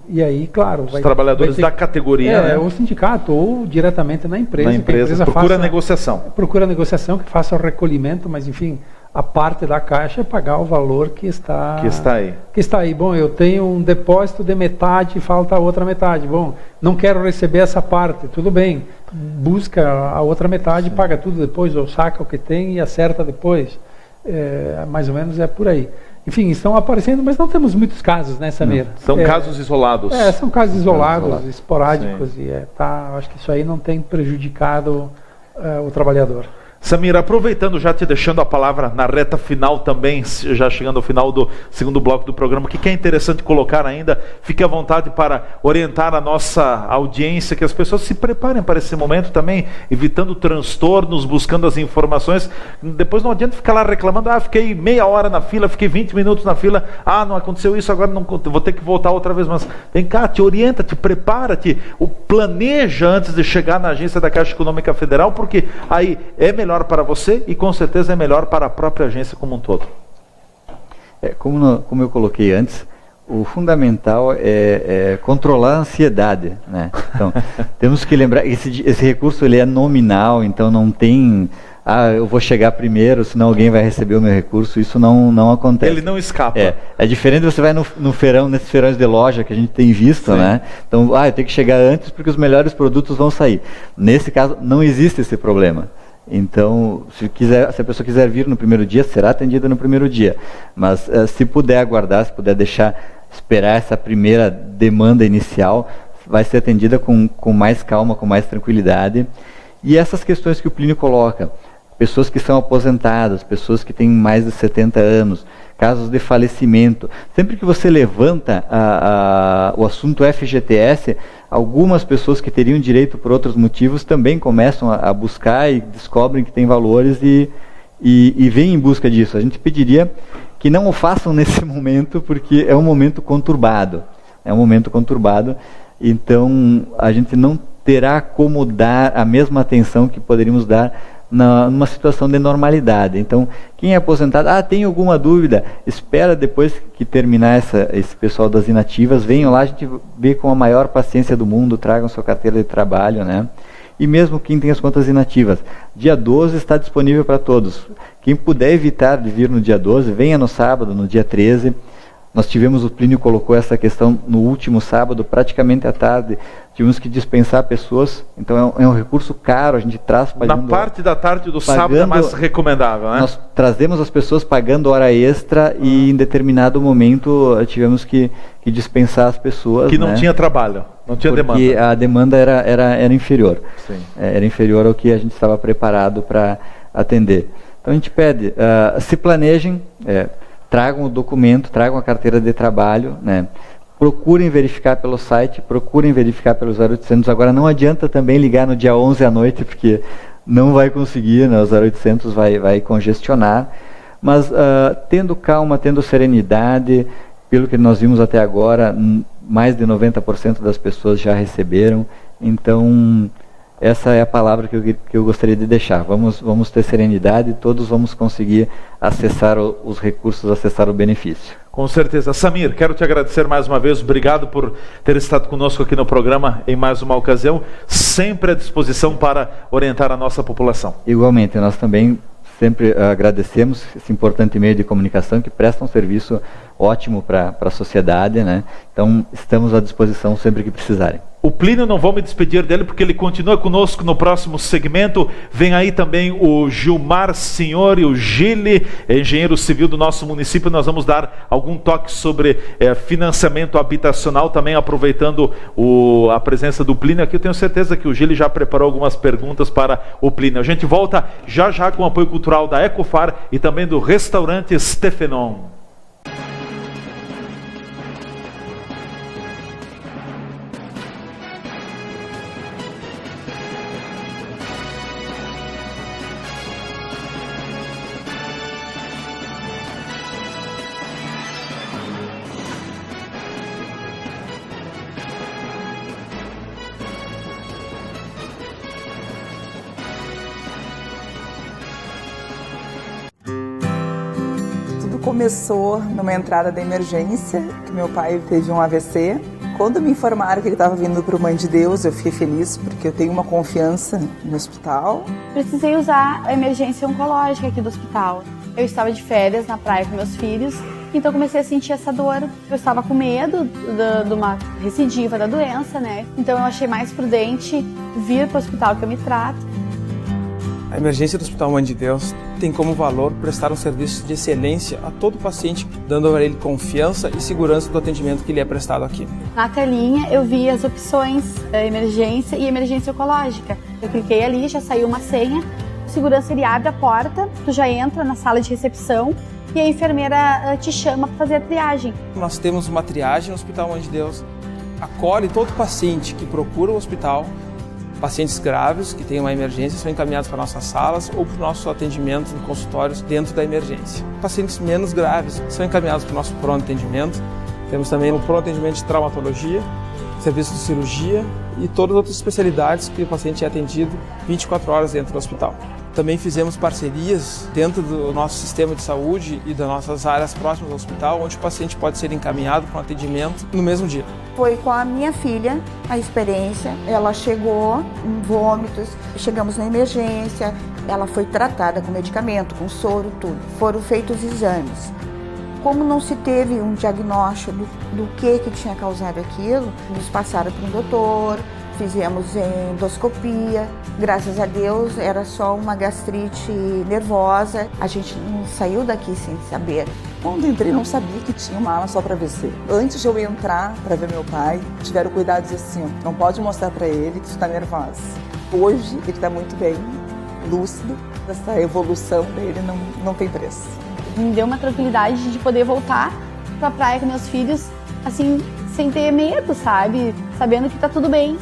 E aí, claro... Os trabalhadores da categoria, né? O sindicato ou diretamente na empresa. Na empresa, procura a negociação. Procura a negociação, que faça o recolhimento, mas enfim... A parte da Caixa é pagar o valor que está aí. Bom, eu tenho um depósito de metade, falta a outra metade. Bom, não quero receber essa parte. Tudo bem, busca a outra metade, paga tudo depois, ou saca o que tem e acerta depois. Mais ou menos é por aí. Enfim, estão aparecendo, mas não temos muitos casos, né, Samir? Não, são casos isolados. São casos isolados, esporádicos. Sim. Acho que isso aí não tem prejudicado o trabalhador. Samir, aproveitando, já te deixando a palavra na reta final também, já chegando ao final do segundo bloco do programa, o que é interessante colocar ainda, fique à vontade para orientar a nossa audiência, que as pessoas se preparem para esse momento também, evitando transtornos, buscando as informações. Depois não adianta ficar lá reclamando, fiquei meia hora na fila, fiquei 20 minutos na fila, não aconteceu isso, agora não vou ter que voltar outra vez. Mas vem cá, te orienta, te prepara, planeja antes de chegar na agência da Caixa Econômica Federal, porque aí é melhor para você e com certeza é melhor para a própria agência como um todo. Como eu coloquei antes, o fundamental é controlar a ansiedade, né? Então, temos que lembrar que esse recurso ele é nominal, então não tem... eu vou chegar primeiro, senão alguém vai receber o meu recurso. Isso não acontece. Ele não escapa. É diferente, você vai no feirão, nesses feirões de loja que a gente tem visto, sim, né? Então, eu tenho que chegar antes porque os melhores produtos vão sair. Nesse caso, não existe esse problema. Então, se a pessoa quiser vir no primeiro dia, será atendida no primeiro dia. Mas se puder aguardar, se puder esperar essa primeira demanda inicial, vai ser atendida com mais calma, com mais tranquilidade. E essas questões que o Plínio coloca, pessoas que são aposentadas, pessoas que têm mais de 70 anos, casos de falecimento. Sempre que você levanta o assunto FGTS, algumas pessoas que teriam direito por outros motivos também começam a buscar e descobrem que tem valores e vêm em busca disso. A gente pediria que não o façam nesse momento, porque é um momento conturbado. Então, a gente não terá como dar a mesma atenção que poderíamos dar numa situação de normalidade. Então, quem é aposentado, tem alguma dúvida, espera depois que terminar esse pessoal das inativas, venham lá, a gente vê com a maior paciência do mundo, tragam sua carteira de trabalho, né? E mesmo quem tem as contas inativas, dia 12 está disponível para todos. Quem puder evitar de vir no dia 12, venha no sábado, no dia 13. Nós tivemos, o Plínio colocou essa questão no último sábado, praticamente à tarde, tivemos que dispensar pessoas, então é um recurso caro, a gente traz pagando... Na parte da tarde do sábado é mais recomendável, né? Nós trazemos as pessoas pagando hora extra e em determinado momento tivemos que dispensar as pessoas. Que não tinha trabalho, não tinha demanda. Porque a demanda era inferior. Sim. Era inferior ao que a gente estava preparado para atender. Então a gente pede, se planejem, tragam o documento, tragam a carteira de trabalho, né? Procurem verificar pelo site, procurem verificar pelo 0800. Agora não adianta também ligar no dia 11 à noite, porque não vai conseguir, né? O 0800 vai congestionar. Mas tendo calma, tendo serenidade, pelo que nós vimos até agora, mais de 90% das pessoas já receberam. Então, essa é a palavra que eu gostaria de deixar. Vamos ter serenidade, todos vamos conseguir acessar os recursos, acessar o benefício. Com certeza. Samir, quero te agradecer mais uma vez. Obrigado por ter estado conosco aqui no programa em mais uma ocasião. Sempre à disposição para orientar a nossa população. Igualmente, nós também sempre agradecemos esse importante meio de comunicação que presta um serviço ótimo para a sociedade, né? Então, estamos à disposição sempre que precisarem. O Plínio, não vou me despedir dele porque ele continua conosco no próximo segmento. Vem aí também o Gilmar Senhor e o Gili, engenheiro civil do nosso município. Nós vamos dar algum toque sobre financiamento habitacional, também aproveitando a presença do Plínio aqui. Eu tenho certeza que o Gili já preparou algumas perguntas para o Plínio. A gente volta já com o apoio cultural da Ecofar e também do restaurante Stefenon. Começou numa entrada da emergência, que meu pai teve um AVC. Quando me informaram que ele estava vindo para o Mãe de Deus, eu fiquei feliz, porque eu tenho uma confiança no hospital. Precisei usar a emergência oncológica aqui do hospital. Eu estava de férias na praia com meus filhos, então comecei a sentir essa dor. Eu estava com medo de uma recidiva da doença, né? Então eu achei mais prudente vir para o hospital que eu me trato. A emergência do Hospital Mãe de Deus tem como valor prestar um serviço de excelência a todo paciente, dando a ele confiança e segurança do atendimento que lhe é prestado aqui. Na telinha eu vi as opções emergência e emergência oncológica. Eu cliquei ali, já saiu uma senha O segurança ele abre a porta, tu já entra na sala de recepção e a enfermeira te chama para fazer a triagem. Nós temos uma triagem no Hospital Mãe de Deus, acolhe todo paciente que procura o hospital. Pacientes graves que têm uma emergência são encaminhados para nossas salas ou para o nosso atendimento em consultórios dentro da emergência. Pacientes menos graves são encaminhados para o nosso pronto atendimento. Temos também o pronto atendimento de traumatologia, serviço de cirurgia e todas as outras especialidades que o paciente é atendido 24 horas dentro do hospital. Também fizemos parcerias dentro do nosso sistema de saúde e das nossas áreas próximas ao hospital, onde o paciente pode ser encaminhado para um atendimento no mesmo dia. Foi com a minha filha a experiência. Ela chegou em vômitos, chegamos na emergência, ela foi tratada com medicamento, com soro, tudo. Foram feitos exames. Como não se teve um diagnóstico do que tinha causado aquilo, nos passaram para um doutor, fizemos endoscopia. Graças a Deus era só uma gastrite nervosa. A gente não saiu daqui sem saber. Quando entrei, não sabia que tinha uma ala só para AVC. Antes de eu entrar para ver meu pai, tiveram cuidado de dizer assim, não pode mostrar para ele que tu está nervosa. Hoje ele está muito bem, lúcido. Essa evolução dele não tem preço. Me deu uma tranquilidade de poder voltar para a praia com meus filhos, assim, sem ter medo, sabe? Sabendo que está tudo bem.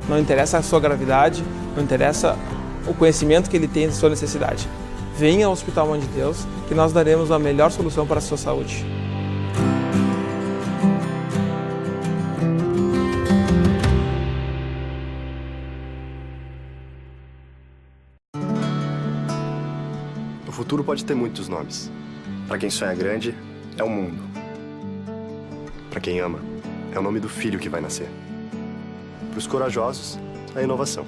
Não interessa a sua gravidade, não interessa o conhecimento que ele tem de sua necessidade. Venha ao Hospital Mãe de Deus, que nós daremos a melhor solução para a sua saúde. O futuro pode ter muitos nomes. Para quem sonha grande, é o mundo. Para quem ama, é o nome do filho que vai nascer. Para os corajosos, a inovação.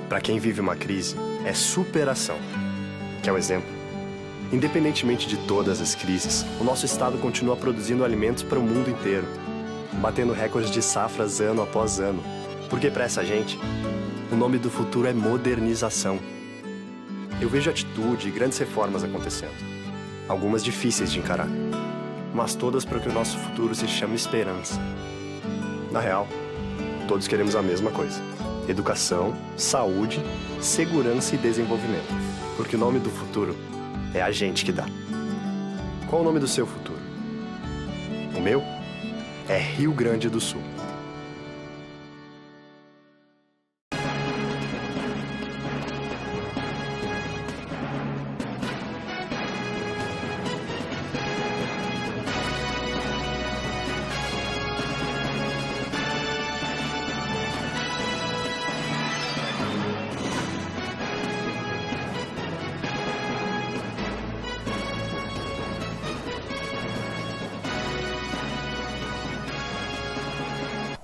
Para quem vive uma crise, é superação, que é o exemplo. Independentemente de todas as crises, o nosso estado continua produzindo alimentos para o mundo inteiro, batendo recordes de safras ano após ano. Porque para essa gente, o nome do futuro é modernização. Eu vejo atitude e grandes reformas acontecendo. Algumas difíceis de encarar, mas todas para que o nosso futuro se chame esperança. Na real, todos queremos a mesma coisa. Educação, saúde, segurança e desenvolvimento. Porque o nome do futuro é a gente que dá. Qual o nome do seu futuro? O meu é Rio Grande do Sul.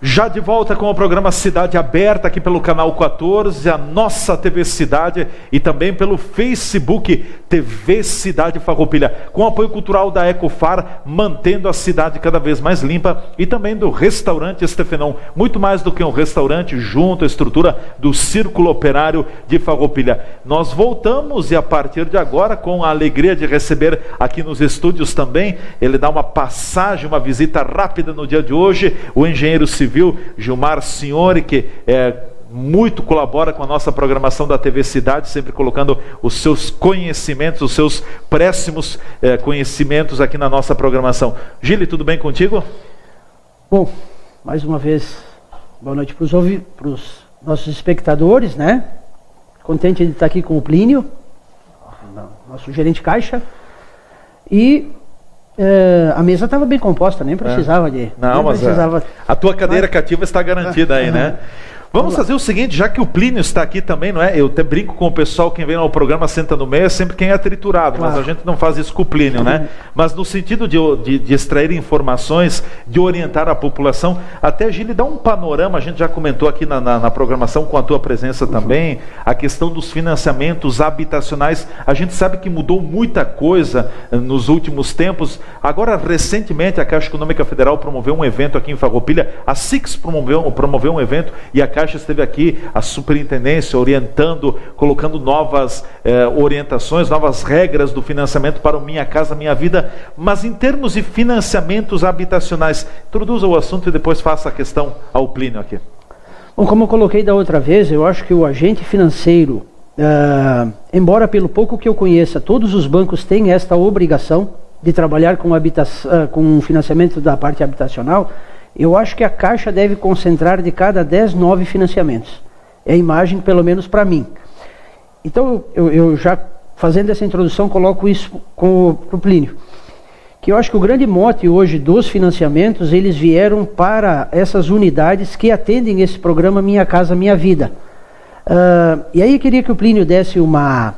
Já de volta com o programa Cidade Aberta aqui pelo canal 14, a nossa TV Cidade e também pelo Facebook TV Cidade Farroupilha, com apoio cultural da Ecofar, mantendo a cidade cada vez mais limpa, e também do restaurante Estefenão, muito mais do que um restaurante, junto à estrutura do Círculo Operário de Farroupilha. Nós voltamos e a partir de agora, com a alegria de receber aqui nos estúdios também, ele dá uma passagem, uma visita rápida no dia de hoje, o engenheiro civil Gilmar Signori, que muito colabora com a nossa programação da TV Cidade, sempre colocando os seus conhecimentos, os seus préssimos conhecimentos aqui na nossa programação. Gili, tudo bem contigo? Bom, mais uma vez, boa noite para os nossos espectadores, né? Contente de estar aqui com o Plínio, nosso gerente caixa, e a mesa estava bem composta, nem precisava de... Não, mas a tua cadeira cativa está garantida aí, né? Vamos fazer o seguinte, já que o Plínio está aqui também, não é? Eu até brinco com o pessoal, quem vem ao programa senta no meio, é sempre quem é triturado, claro. Mas a gente não faz isso com o Plínio, né? Mas no sentido de extrair informações, de orientar a população, até Gili, dá um panorama, a gente já comentou aqui na programação com a tua presença também, a questão dos financiamentos habitacionais. A gente sabe que mudou muita coisa nos últimos tempos. Agora, recentemente, a Caixa Econômica Federal promoveu um evento aqui em Farroupilha, a SIX promoveu um evento e a Caixa esteve aqui, a superintendência, orientando, colocando novas orientações, novas regras do financiamento para o Minha Casa Minha Vida. Mas em termos de financiamentos habitacionais, introduza o assunto e depois faça a questão ao Plínio aqui. Bom, como eu coloquei da outra vez, eu acho que o agente financeiro, embora pelo pouco que eu conheça, todos os bancos têm esta obrigação de trabalhar com financiamento da parte habitacional, eu acho que a Caixa deve concentrar de cada 10, 9 financiamentos. É a imagem, pelo menos para mim. Então, eu já fazendo essa introdução, coloco isso para o Plínio. Que eu acho que o grande mote hoje dos financiamentos, eles vieram para essas unidades que atendem esse programa Minha Casa Minha Vida. E aí eu queria que o Plínio desse uma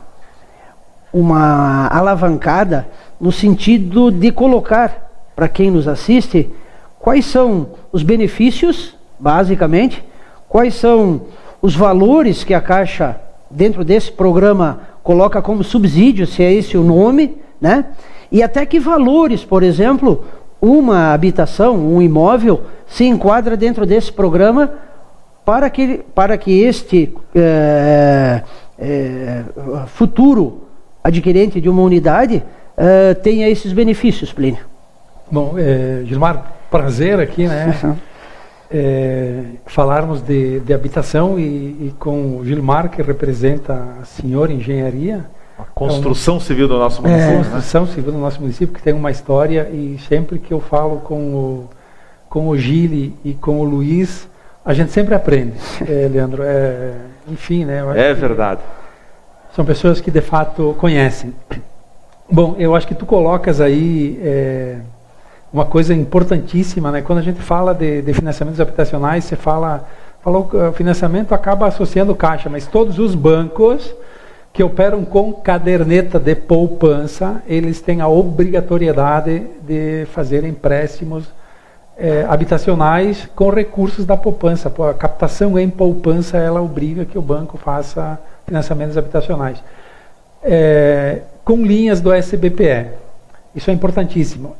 alavancada no sentido de colocar para quem nos assiste quais são os benefícios, basicamente, quais são os valores que a Caixa, dentro desse programa, coloca como subsídio, se é esse o nome, né? E até que valores, por exemplo, uma habitação, um imóvel, se enquadra dentro desse programa para que este futuro adquirente de uma unidade tenha esses benefícios, Plínio. Bom, Gilmar, prazer aqui, né? Falarmos de habitação e com o Gilmar, que representa a senhora engenharia. A construção civil do nosso município. Construção civil do nosso município, que tem uma história, e sempre que eu falo com o Gili e com o Luiz, a gente sempre aprende, Leandro. Enfim, né? É verdade. São pessoas que de fato conhecem. Bom, eu acho que tu colocas aí uma coisa importantíssima, né? Quando a gente fala de financiamentos habitacionais, você falou que o financiamento acaba associando Caixa, mas todos os bancos que operam com caderneta de poupança, eles têm a obrigatoriedade de fazer empréstimos habitacionais com recursos da poupança. A captação em poupança, ela obriga que o banco faça financiamentos habitacionais. Com linhas do SBPE. Isso é importantíssimo.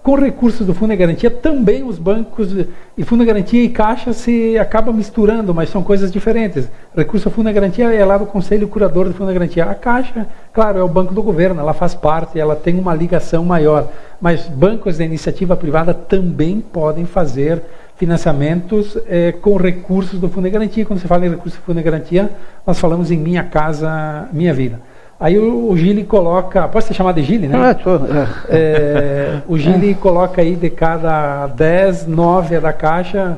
Com recursos do Fundo de Garantia, também os bancos e Fundo de Garantia e Caixa se acabam misturando, mas são coisas diferentes. Recurso do Fundo de Garantia é lá do Conselho Curador do Fundo de Garantia. A Caixa, claro, é o banco do governo, ela faz parte, ela tem uma ligação maior. Mas bancos de iniciativa privada também podem fazer financiamentos com recursos do Fundo de Garantia. Quando se fala em recursos do Fundo de Garantia, nós falamos em Minha Casa Minha Vida. Aí o Gili coloca, pode ser chamado de Gili, né? O Gili coloca aí de cada 10, 9 é da Caixa.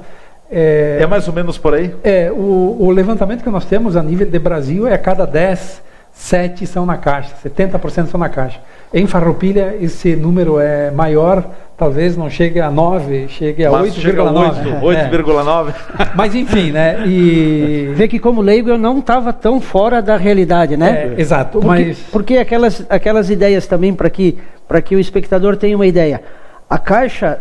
É mais ou menos por aí? O levantamento que nós temos a nível de Brasil é a cada 10, 7 são na Caixa, 70% são na Caixa. Em Farroupilha esse número é maior, talvez não chegue a 9, chegue a 8,9. 8,9. Mas enfim, né? E vê que como leigo eu não estava tão fora da realidade, né? Exato. Porque aquelas ideias também, para que o espectador tenha uma ideia. A Caixa,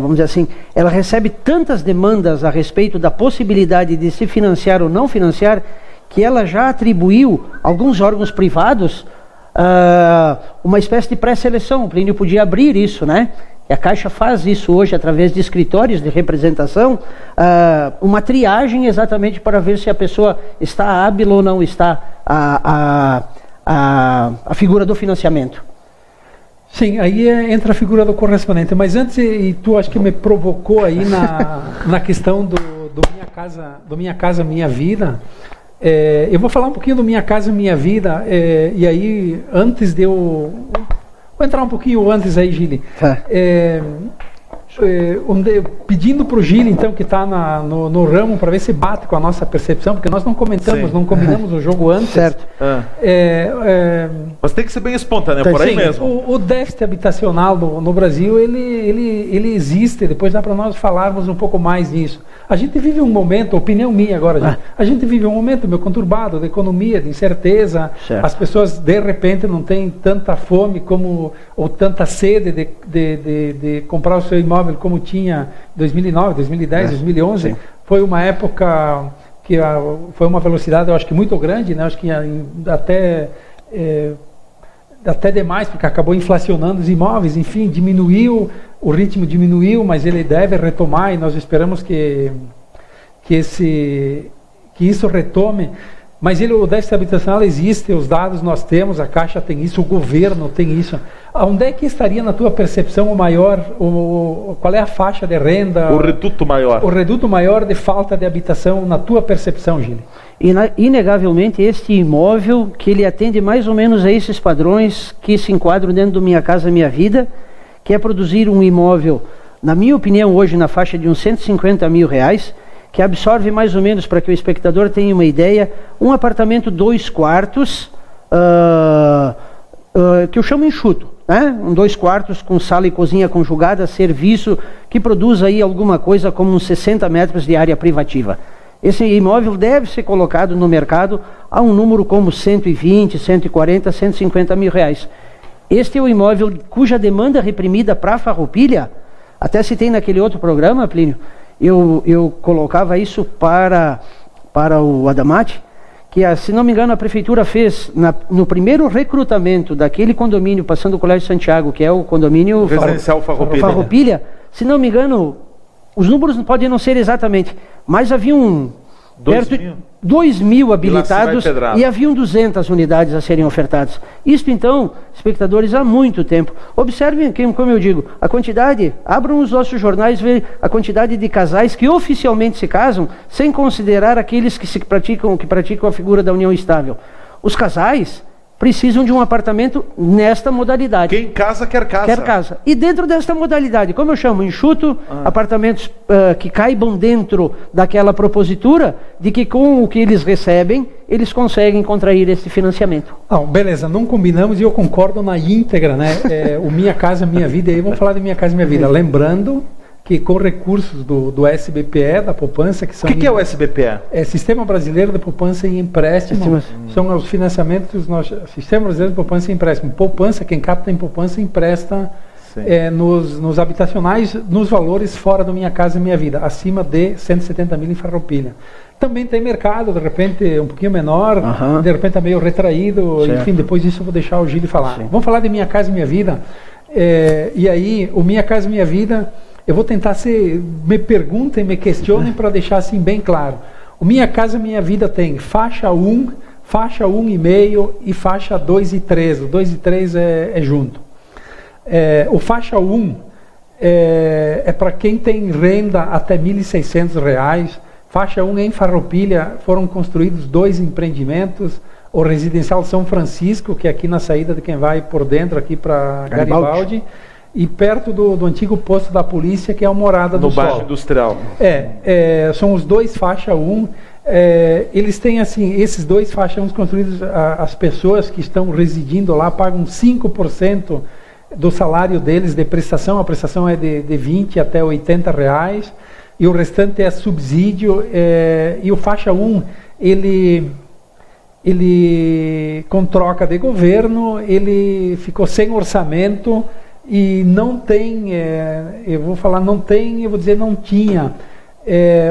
vamos dizer assim, ela recebe tantas demandas a respeito da possibilidade de se financiar ou não financiar, que ela já atribuiu a alguns órgãos privados uma espécie de pré-seleção. O Plínio podia abrir isso, né? E a Caixa faz isso hoje através de escritórios de representação, uma triagem exatamente para ver se a pessoa está hábil ou não está a figura do financiamento. Sim, aí entra a figura do correspondente. Mas antes, e tu acho que me provocou aí na questão do Minha Casa Minha Vida. Eu vou falar um pouquinho do Minha Casa Minha Vida, e aí, antes de eu... Vou entrar um pouquinho antes aí, Gili. Pedindo para o Gili, então, que está no ramo, para ver se bate com a nossa percepção, porque nós não comentamos, não combinamos o jogo antes. Certo. Mas tem que ser bem espontâneo, por aí mesmo. O déficit habitacional no Brasil, ele existe, depois dá para nós falarmos um pouco mais nisso. A gente vive um momento, opinião minha agora, a gente vive um momento meio conturbado de economia, de incerteza. Certo. As pessoas de repente não têm tanta fome ou tanta sede de comprar o seu imóvel como tinha em 2009, 2010, 2011. Sim. Foi uma época que foi uma velocidade, eu acho que muito grande, né? Acho que até demais, porque acabou inflacionando os imóveis, enfim, o ritmo diminuiu, mas ele deve retomar, e nós esperamos que isso retome. Mas o déficit habitacional existe, os dados nós temos, a Caixa tem isso, o governo tem isso. Onde é que estaria, na tua percepção, qual é a faixa de renda? O reduto maior. O reduto maior de falta de habitação, na tua percepção, Gili? Inegavelmente, este imóvel, que ele atende mais ou menos a esses padrões que se enquadram dentro do Minha Casa Minha Vida, que é produzir um imóvel, na minha opinião, hoje na faixa de uns 150 mil reais, que absorve mais ou menos, para que o espectador tenha uma ideia, um apartamento 2 quartos, que eu chamo enxuto, né? 2 quartos com sala e cozinha conjugada, serviço, que produz aí alguma coisa como uns 60 metros de área privativa. Esse imóvel deve ser colocado no mercado a um número como 120, 140, 150 mil reais. Este é o imóvel cuja demanda reprimida para Farroupilha, até citei naquele outro programa, Plínio, eu colocava isso para o Adamati, que, se não me engano, a prefeitura fez, no primeiro recrutamento daquele condomínio, passando o Colégio Santiago, que é o condomínio Residencial Farroupilha, se não me engano, os números podem não ser exatamente, mas haviam 2.000 habilitados e haviam 200 unidades a serem ofertadas. Isto, então, espectadores, há muito tempo. Observem, como eu digo, a quantidade, abram os nossos jornais, vejam a quantidade de casais que oficialmente se casam, sem considerar aqueles que praticam a figura da união estável. Os casais precisam de um apartamento nesta modalidade. Quem casa, quer casa. Quer casa. E dentro desta modalidade, como eu chamo, enxuto, apartamentos que caibam dentro daquela propositura, de que com o que eles recebem, eles conseguem contrair esse financiamento. Beleza, não combinamos e eu concordo na íntegra, né? O Minha Casa Minha Vida, e aí vamos falar de Minha Casa Minha Vida. Lembrando que com recursos do SBPE, da poupança, que são... O que é o SBPE? É Sistema Brasileiro de Poupança e Empréstimo. São os financiamentos, Sistema Brasileiro de Poupança e Empréstimo. Poupança, quem capta em poupança empresta nos habitacionais, nos valores fora do Minha Casa Minha Vida, acima de 170 mil em Farroupilha. Também tem mercado, de repente um pouquinho menor, de repente está meio retraído, certo. Enfim, depois disso eu vou deixar o Gili falar. Sim. Vamos falar de Minha Casa Minha Vida. E aí, o Minha Casa Minha Vida... Eu vou tentar me perguntem, me questionem para deixar assim bem claro. O Minha Casa Minha Vida tem faixa 1, faixa 1,5 e faixa 2 e 3. O 2 e 3 é junto. O faixa 1 é para quem tem renda até R$ 1.600. Faixa 1 em Farroupilha foram construídos 2 empreendimentos. O Residencial São Francisco, que é aqui na saída de quem vai por dentro, aqui para Garibaldi. E perto do antigo posto da polícia, que é a Morada do Sol. No bairro industrial. São os 2 faixa 1. Eles têm, assim, esses 2 faixa 1 construídos, as pessoas que estão residindo lá pagam 5% do salário deles de prestação. A prestação é de 20 até 80 reais. E o restante é subsídio. E o faixa 1, ele com troca de governo, ele ficou sem orçamento. E não tem, não tinha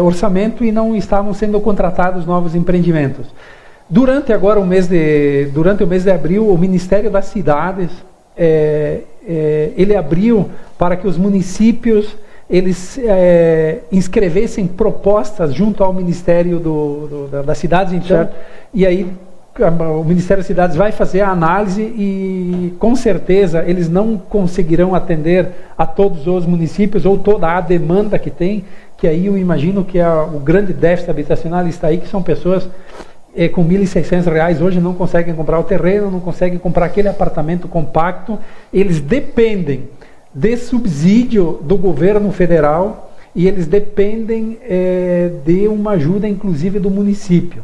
orçamento e não estavam sendo contratados novos empreendimentos. Durante o mês de abril, o Ministério das Cidades, ele abriu para que os municípios eles inscrevessem propostas junto ao Ministério das Cidades, então, certo. E aí o Ministério das Cidades vai fazer a análise e, com certeza, eles não conseguirão atender a todos os municípios ou toda a demanda que tem, que aí eu imagino que o grande déficit habitacional está aí, que são pessoas com R$ 1.600 hoje não conseguem comprar o terreno, não conseguem comprar aquele apartamento compacto, eles dependem de subsídio do governo federal e eles dependem de uma ajuda, inclusive, do município.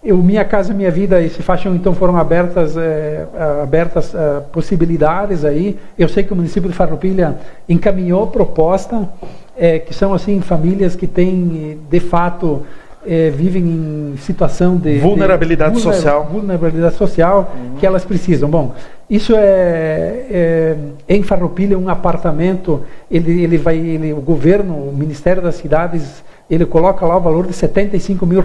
Minha Casa Minha Vida, esse faixa 1, então, foram abertas possibilidades aí. Eu sei que o município de Farroupilha encaminhou proposta, que são, assim, famílias que têm, de fato, vivem em situação de vulnerabilidade social, que elas precisam. Bom, isso em Farroupilha, um apartamento, o governo, o Ministério das Cidades, ele coloca lá o valor de R$ 75 mil.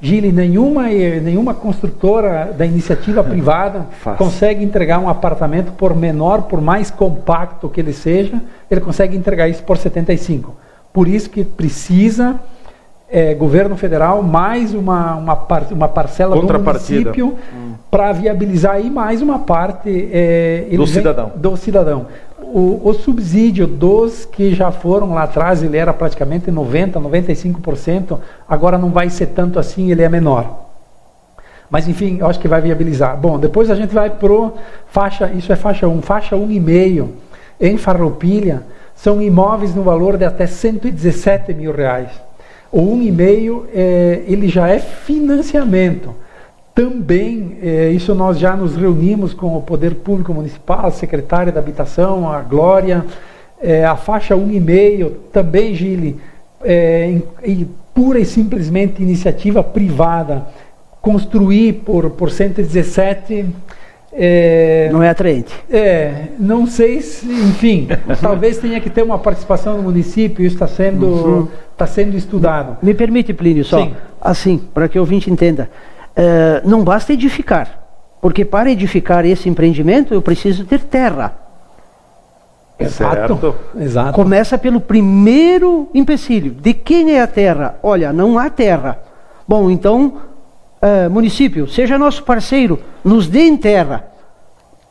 Gili, nenhuma construtora da iniciativa privada consegue entregar um apartamento por menor, por mais compacto que ele seja, ele consegue entregar isso por 75. Por isso que precisa governo federal, mais uma parcela do município para viabilizar aí mais uma parte do cidadão. O subsídio dos que já foram lá atrás, ele era praticamente 90%, 95%, agora não vai ser tanto assim, ele é menor. Mas enfim, eu acho que vai viabilizar. Bom, depois a gente vai pro isso é faixa 1. Faixa 1,5 em Farroupilha são imóveis no valor de até R$117 mil. O 1,5 ele já é financiamento. Também, isso nós já nos reunimos com o Poder Público Municipal, a secretária da Habitação, a Glória, a faixa 1,5 também, Gili, pura e simplesmente iniciativa privada. Construir por 117 não é atraente. Não sei se, enfim, talvez tenha que ter uma participação no município, isso está sendo estudado. Me permite, Plínio, só, Sim. assim, para que o ouvinte entenda, não basta edificar, porque para edificar esse empreendimento eu preciso ter terra. Exato. Começa pelo primeiro empecilho. De quem é a terra? Olha, não há terra. Bom, então, município, seja nosso parceiro, nos dê em terra.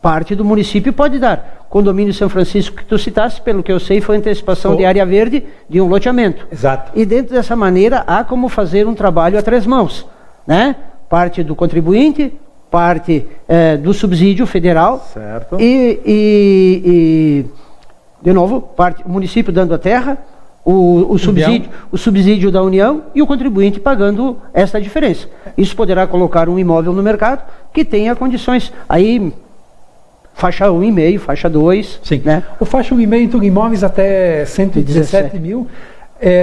Parte do município pode dar. Condomínio São Francisco que tu citaste, pelo que eu sei, foi antecipação de área verde de um loteamento. Exato. E dentro dessa maneira há como fazer um trabalho a 3 mãos, né? Parte do contribuinte, parte do subsídio federal. Certo. E de novo, parte o município dando a terra, o subsídio da União e o contribuinte pagando essa diferença. Isso poderá colocar um imóvel no mercado que tenha condições. Aí, faixa 1,5, faixa 2. Sim. Né? O faixa 1,5 então imóveis até 117 mil.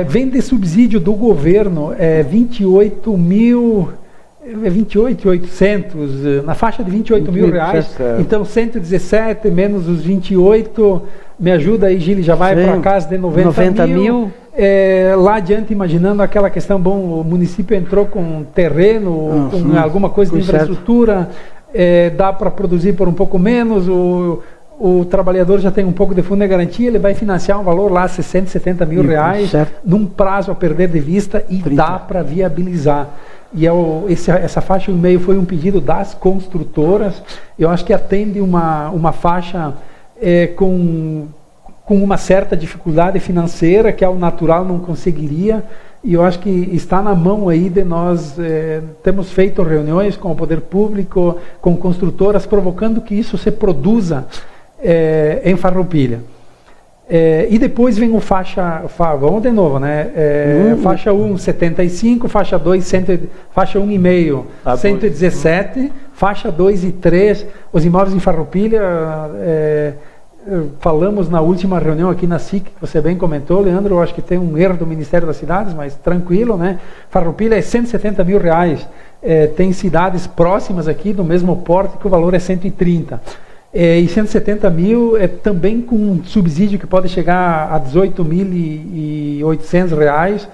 Vem de subsídio do governo 28.800, na faixa de 28 mil reais. Certo. Então 117 menos os 28, me ajuda aí, Gili, já vai para casa de 90 mil. Lá adiante, imaginando aquela questão, bom, o município entrou com terreno, com alguma coisa de infraestrutura, dá para produzir por um pouco menos, o trabalhador já tem um pouco de fundo de garantia, ele vai financiar um valor lá, 60, 70 mil reais, num prazo a perder de vista, e 30. Dá para viabilizar. E essa faixa 1,5 foi um pedido das construtoras. Eu acho que atende uma faixa com uma certa dificuldade financeira, que ao natural não conseguiria, e eu acho que está na mão aí de nós, temos feito reuniões com o poder público, com construtoras, provocando que isso se produza em Farroupilha. E depois vem o vamos de novo, né? Faixa 1, 75, faixa 2, faixa 1,5, 117, faixa 2 e 3, os imóveis em Farroupilha, falamos na última reunião aqui na SIC, que você bem comentou, Leandro, eu acho que tem um erro do Ministério das Cidades, mas tranquilo, né? Farroupilha é 170 mil reais, tem cidades próximas aqui do mesmo porte que o valor é 130. E 170 mil também com um subsídio que pode chegar a 18.800 reais,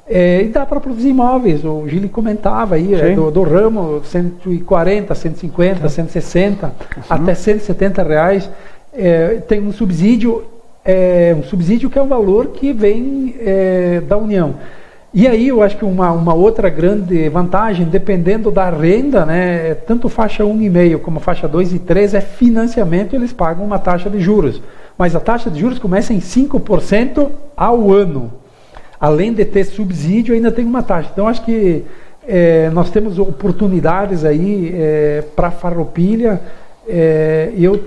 e dá para produzir imóveis. O Gili comentava aí, do ramo 140, 150, 160, até 170 reais. Tem um subsídio que é um valor que vem da União. E aí eu acho que uma outra grande vantagem, dependendo da renda, né, tanto faixa 1,5 como faixa 2 e 3 é financiamento, eles pagam uma taxa de juros. Mas a taxa de juros começa em 5% ao ano. Além de ter subsídio, ainda tem uma taxa. Então acho que nós temos oportunidades aí para Farroupilha. Eu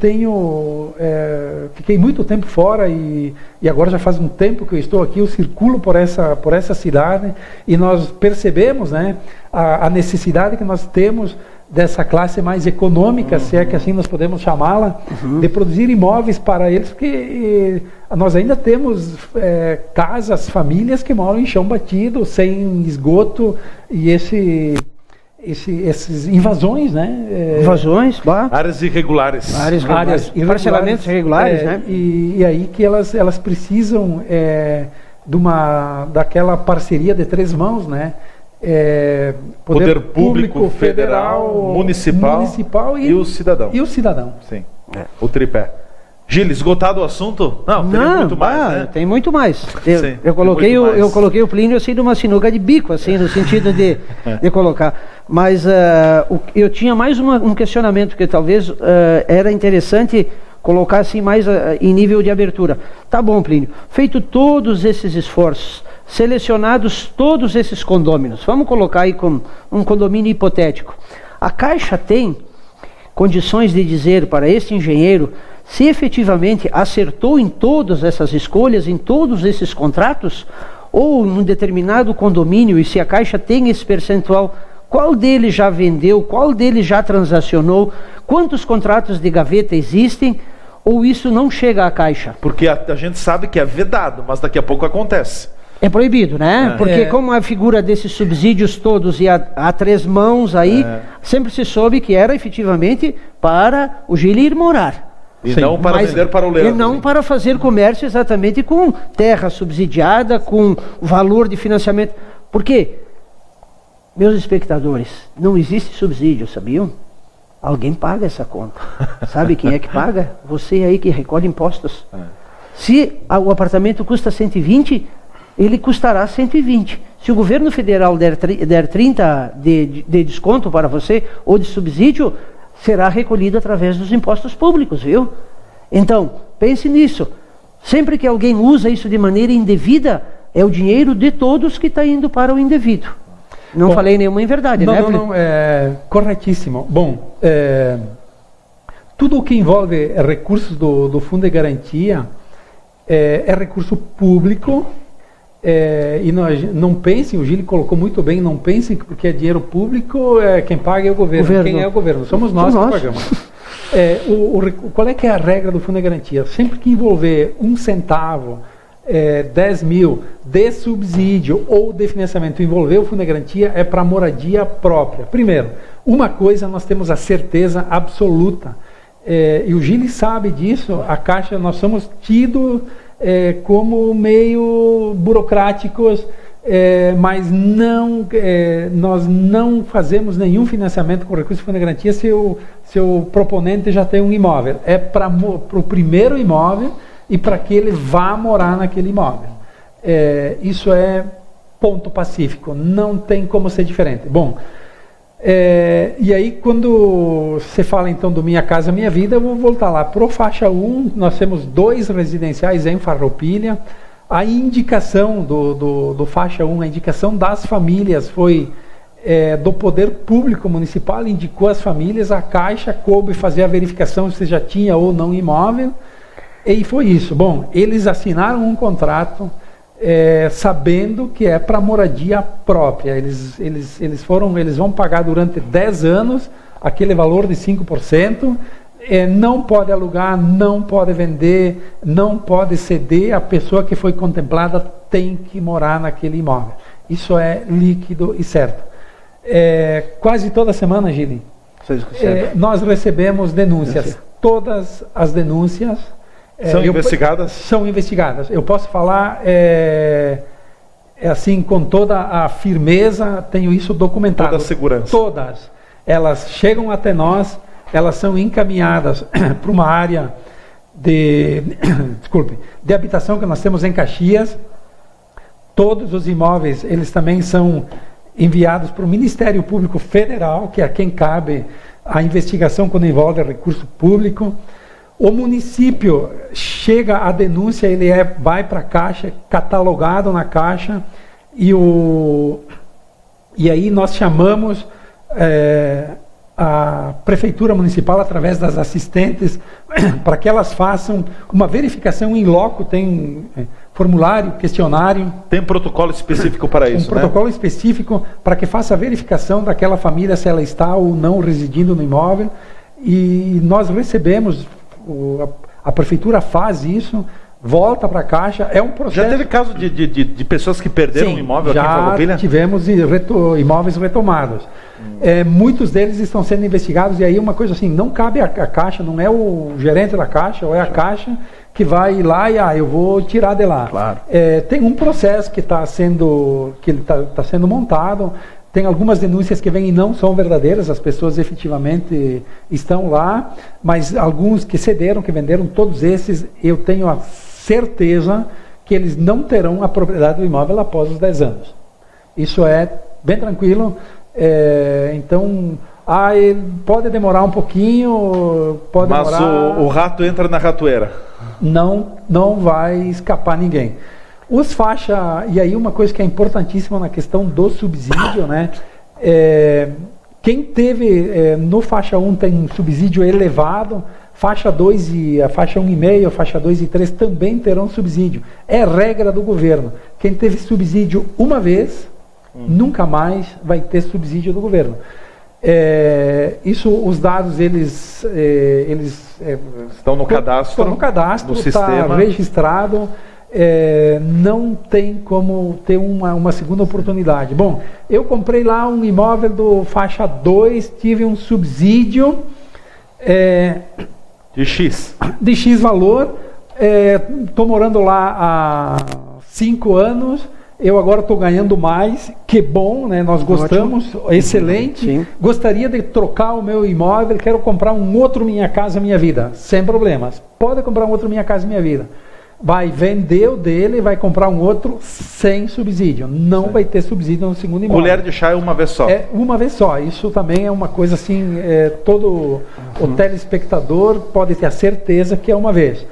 fiquei muito tempo fora e agora já faz um tempo que eu estou aqui, eu circulo por essa cidade e nós percebemos, né, a necessidade que nós temos dessa classe mais econômica, se é que assim nós podemos chamá-la, de produzir imóveis para eles, porque nós ainda temos casas, famílias que moram em chão batido, sem esgoto, e essas invasões, né? Invasões, áreas irregulares. Áreas irregulares. Parcelamentos irregulares, né? E aí que elas precisam daquela parceria de 3 mãos, né? Poder público, federal, municipal e o cidadão. E o cidadão. Sim, o tripé. Gil, esgotado o assunto? Não, tem muito mais, né? Tem muito mais. Sim, Eu coloquei muito mais. eu coloquei o Plínio assim numa sinuca de bico, assim, no sentido de colocar. Mas eu tinha mais um questionamento que talvez era interessante colocar assim mais em nível de abertura. Tá bom, Plínio. Feito todos esses esforços, selecionados todos esses condôminos, vamos colocar aí com um condomínio hipotético. A Caixa tem condições de dizer para esse engenheiro se efetivamente acertou em todas essas escolhas, em todos esses contratos, ou em um determinado condomínio, e se a Caixa tem esse percentual, qual deles já vendeu, qual deles já transacionou, quantos contratos de gaveta existem, ou isso não chega à Caixa? Porque a gente sabe que é vedado, mas daqui a pouco acontece. É proibido, né? Porque como a figura desses subsídios todos e a três mãos aí, sempre se soube que era efetivamente para o Gil ir morar. E não para vender para o Leandro. E não para fazer comércio exatamente com terra subsidiada, com valor de financiamento. Por quê? Meus espectadores, não existe subsídio, sabiam? Alguém paga essa conta. Sabe quem é que paga? Você aí que recolhe impostos. Se o apartamento custa 120, ele custará 120. Se o governo federal der 30 de desconto para você, ou de subsídio, será recolhido através dos impostos públicos, viu? Então, pense nisso. Sempre que alguém usa isso de maneira indevida, é o dinheiro de todos que está indo para o indevido. Não falei nenhuma inverdade, né? Não, corretíssimo. Bom, tudo o que envolve recursos do Fundo de Garantia é recurso público. E não pensem, o Gil colocou muito bem, não pensem que porque é dinheiro público, quem paga é o governo. Quem é o governo? Somos nós que pagamos. Qual é que é a regra do Fundo de Garantia? Sempre que envolver 1 centavo, 10 mil de subsídio ou de financiamento, envolver o Fundo de Garantia é para moradia própria. Primeiro, uma coisa nós temos a certeza absoluta, e o Gil sabe disso, a Caixa, nós somos tidos como meio burocráticos, mas nós não fazemos nenhum financiamento com recurso de Fundo de Garantia se o proponente já tem um imóvel. É para o primeiro imóvel e para que ele vá morar naquele imóvel. Isso é ponto pacífico, não tem como ser diferente. Bom, e aí quando você fala então do Minha Casa Minha Vida, eu vou voltar lá para o faixa 1, nós temos 2 residenciais em Farroupilha. A indicação do faixa 1, a indicação das famílias foi do poder público municipal, indicou as famílias, a Caixa coube fazer a verificação se já tinha ou não imóvel, e foi isso. Bom, eles assinaram um contrato sabendo que é para moradia própria. Eles vão pagar durante 10 anos aquele valor de 5%, não pode alugar, não pode vender, não pode ceder, a pessoa que foi contemplada tem que morar naquele imóvel. Isso é líquido e certo. Quase toda semana, Gili, nós recebemos denúncias. Todas as denúncias são investigadas? São investigadas. Eu posso falar assim com toda a firmeza, tenho isso documentado. Toda a segurança. Todas. Elas chegam até nós, elas são encaminhadas para uma área de habitação que nós temos em Caxias. Todos os imóveis, eles também são enviados para o Ministério Público Federal, que é a quem cabe a investigação quando envolve recurso público. O município chega a denúncia, ele vai para a Caixa, catalogado na Caixa, e aí nós chamamos a Prefeitura Municipal, através das assistentes, para que elas façam uma verificação in loco, tem formulário, questionário. Tem protocolo específico para isso, protocolo específico para que faça a verificação daquela família, se ela está ou não residindo no imóvel, e nós recebemos... A prefeitura faz isso, volta para a Caixa, é um processo... Já teve caso de pessoas que perderam um imóvel aqui em Farroupilha? Já tivemos imóveis retomados. Muitos deles estão sendo investigados, e aí uma coisa assim, não cabe a Caixa, não é o gerente da Caixa, ou é a Caixa que vai lá e eu vou tirar de lá. Claro. Tem um processo que está sendo montado, Tem algumas denúncias que vêm e não são verdadeiras, as pessoas efetivamente estão lá, mas alguns que cederam, que venderam, todos esses, eu tenho a certeza que eles não terão a propriedade do imóvel após os 10 anos. Isso é bem tranquilo. Então, pode demorar um pouquinho, mas o rato entra na ratoeira. Não vai escapar ninguém. Os faixa, e aí uma coisa que é importantíssima na questão do subsídio, né? Quem teve no faixa 1 tem um subsídio elevado, faixa 2 e a faixa 1,5, a faixa 2 e 3 também terão subsídio. É regra do governo. Quem teve subsídio uma vez, nunca mais vai ter subsídio do governo. Os dados eles estão no cadastro, no sistema, está registrado. Não tem como ter uma segunda oportunidade. Bom, eu comprei lá um imóvel do faixa 2, tive um subsídio de X valor, estou morando lá há 5 anos, eu agora estou ganhando mais, que bom, né? Nós gostamos, excelente. Sim. Gostaria de trocar o meu imóvel, quero comprar um outro Minha Casa Minha Vida, sem problemas. Pode comprar um outro Minha Casa Minha Vida. Vai vender o dele e vai comprar um outro sem subsídio. Não vai ter subsídio no segundo imóvel. Colher de chá é uma vez só. É uma vez só. Isso também é uma coisa assim, todo o telespectador pode ter a certeza que é uma vez.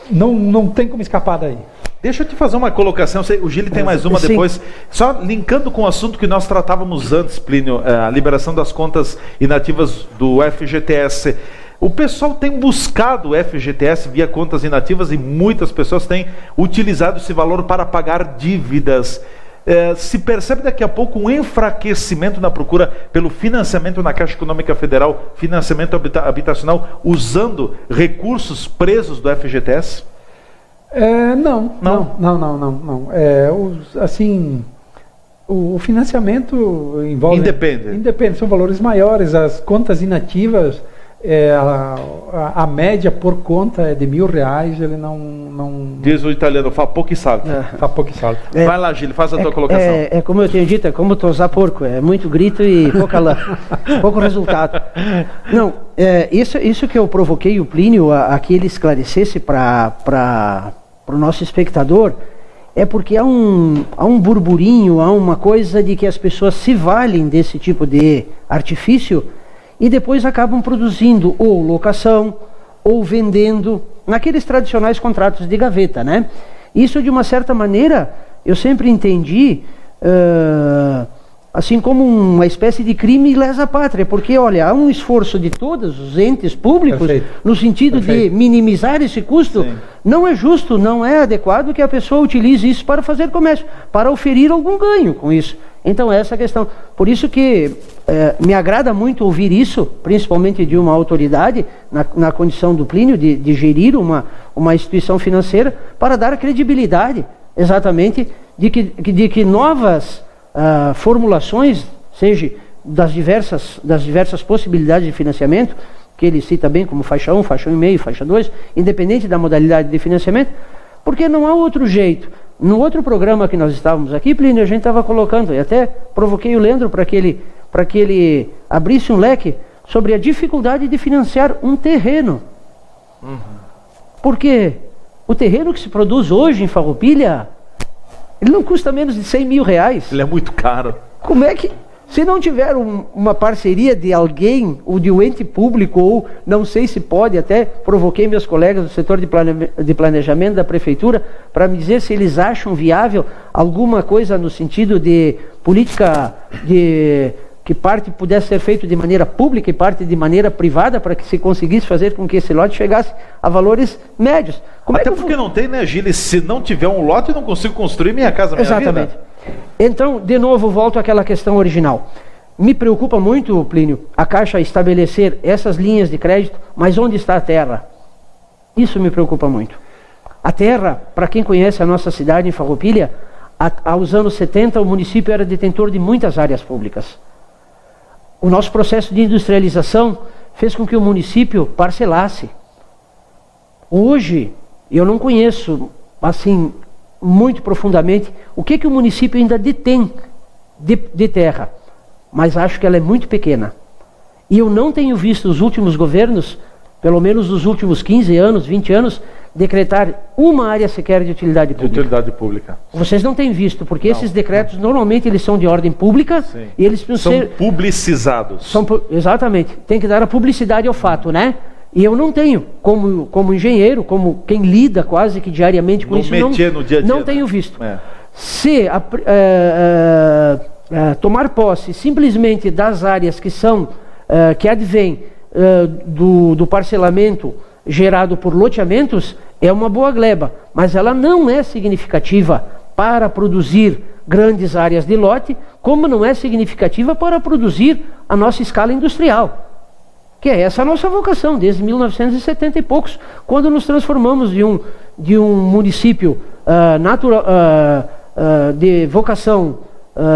Não tem como escapar daí. Deixa eu te fazer uma colocação, o Gili tem mais uma depois, só linkando com o assunto que nós tratávamos antes, Plínio, a liberação das contas inativas do FGTS. O pessoal tem buscado o FGTS via contas inativas e muitas pessoas têm utilizado esse valor para pagar dívidas. Se percebe daqui a pouco um enfraquecimento na procura pelo financiamento na Caixa Econômica Federal, financiamento habitacional, usando recursos presos do FGTS? Não. O financiamento envolve... Independe, são valores maiores. As contas inativas, a média por conta é de R$1.000, ele não... Diz o italiano, fa pochi salti. Fa pochi salti. Vai lá, Gil, faz a tua colocação. Como eu tenho dito, é como tosar porco, é muito grito e pouca lã, pouco resultado. Não, isso que eu provoquei o Plínio a que ele esclarecesse para o nosso espectador, é porque há um burburinho, há uma coisa de que as pessoas se valem desse tipo de artifício e depois acabam produzindo ou locação ou vendendo naqueles tradicionais contratos de gaveta, né? Isso, de uma certa maneira, eu sempre entendi assim como uma espécie de crime lesa pátria, porque, olha, há um esforço de todos os entes públicos no sentido de minimizar esse custo. Sim. Não é justo, não é adequado que a pessoa utilize isso para fazer comércio, para oferir algum ganho com isso. Então, essa é a questão. Por isso que me agrada muito ouvir isso, principalmente de uma autoridade, na condição do Plínio, de gerir uma instituição financeira, para dar credibilidade, exatamente, de que novas formulações, seja das diversas possibilidades de financiamento, que ele cita bem como faixa 1, faixa 1,5, faixa 2, independente da modalidade de financiamento, porque não há outro jeito. No outro programa que nós estávamos aqui, Plínio, a gente estava colocando, e até provoquei o Leandro para que ele abrisse um leque sobre a dificuldade de financiar um terreno. Porque o terreno que se produz hoje em Farroupilha, ele não custa menos de R$100.000. Ele é muito caro. Como é que, se não tiver uma parceria de alguém, ou de um ente público, ou não sei se pode, até provoquei meus colegas do setor de planejamento da prefeitura para me dizer se eles acham viável alguma coisa no sentido de política que parte pudesse ser feito de maneira pública e parte de maneira privada, para que se conseguisse fazer com que esse lote chegasse a valores médios. Até porque não tem, né, Gilles? Se não tiver um lote, eu não consigo construir Minha Casa Minha Vida. Exatamente. Então, de novo, volto àquela questão original. Me preocupa muito, Plínio, a Caixa estabelecer essas linhas de crédito, mas onde está a terra? Isso me preocupa muito. A terra, para quem conhece a nossa cidade em Farroupilha, aos anos 70 o município era detentor de muitas áreas públicas. O nosso processo de industrialização fez com que o município parcelasse. Hoje, eu não conheço, assim, muito profundamente, o que o município ainda detém de terra, mas acho que ela é muito pequena. E eu não tenho visto os últimos governos, pelo menos os últimos 15 anos, 20 anos, decretar uma área sequer de utilidade pública. De utilidade pública. Vocês não têm visto, porque esses decretos normalmente eles são de ordem pública. Sim. E eles precisam São ser publicizados. Exatamente. Tem que dar a publicidade ao fato, né? E eu não tenho, como engenheiro, como quem lida quase que diariamente com isso, no dia a dia, não tenho visto. É. Se tomar posse simplesmente das áreas que advêm do parcelamento gerado por loteamentos, é uma boa gleba, mas ela não é significativa para produzir grandes áreas de lote, como não é significativa para produzir a nossa escala industrial, que é essa a nossa vocação, desde 1970 e poucos, quando nos transformamos de um município de vocação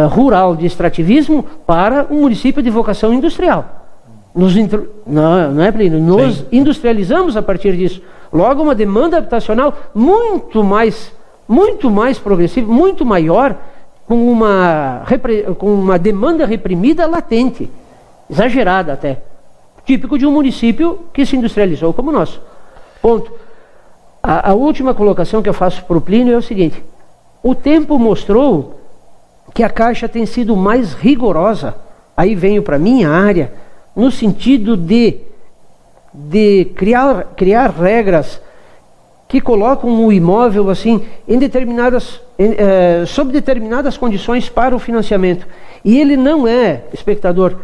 rural de extrativismo para um município de vocação industrial. Não é, Plínio? Nos industrializamos a partir disso. Logo, uma demanda habitacional muito mais progressiva, muito maior, com uma demanda reprimida latente, exagerada até, típico de um município que se industrializou como o nosso. Ponto. A última colocação que eu faço para o Plínio é o seguinte: o tempo mostrou que a Caixa tem sido mais rigorosa, aí venho para a minha área, no sentido de criar regras que colocam o imóvel assim sob determinadas condições para o financiamento. E ele não é, espectador,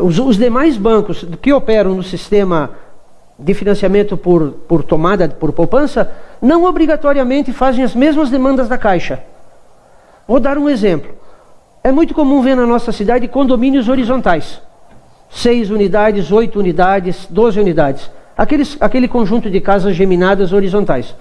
os demais bancos que operam no sistema de financiamento por tomada, por poupança, não obrigatoriamente fazem as mesmas demandas da Caixa. Vou dar um exemplo. É muito comum ver na nossa cidade condomínios horizontais. 6 unidades, 8 unidades, 12 unidades. Aquele conjunto de casas geminadas horizontais.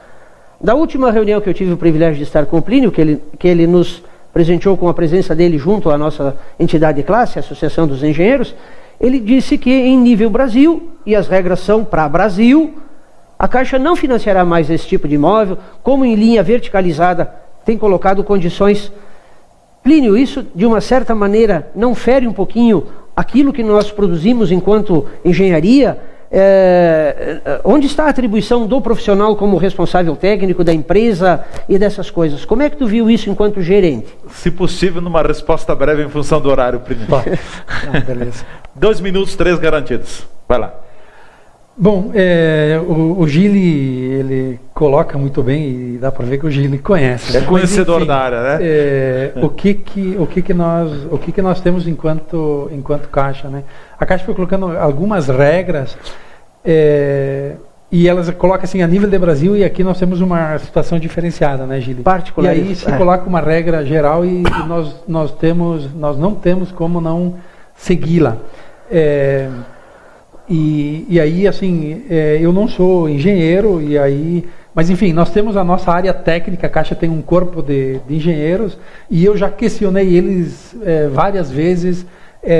Da última reunião que eu tive o privilégio de estar com o Plínio, que ele nos presenteou com a presença dele junto à nossa entidade de classe, a Associação dos Engenheiros, ele disse que em nível Brasil, e as regras são para Brasil, a Caixa não financiará mais esse tipo de imóvel, como em linha verticalizada tem colocado condições. Plínio, isso de uma certa maneira não fere um pouquinho aquilo que nós produzimos enquanto engenharia? Onde está a atribuição do profissional como responsável técnico da empresa e dessas coisas? Como é que tu viu isso enquanto gerente? Se possível, numa resposta breve em função do horário, Plínio. Beleza. 2 minutos, 3 garantidos. Vai lá. Bom, o Gili, ele coloca muito bem e dá para ver que o Gili conhece. É conhecedor, enfim, da área, né? O que nós temos enquanto Caixa, né? A Caixa foi colocando algumas regras e elas colocam assim a nível de Brasil, e aqui nós temos uma situação diferenciada, né, Gili? Particular. E aí se coloca uma regra geral e nós não temos como não segui-la. E aí, assim, eu não sou engenheiro, mas enfim, nós temos a nossa área técnica, a Caixa tem um corpo de engenheiros, e eu já questionei eles várias vezes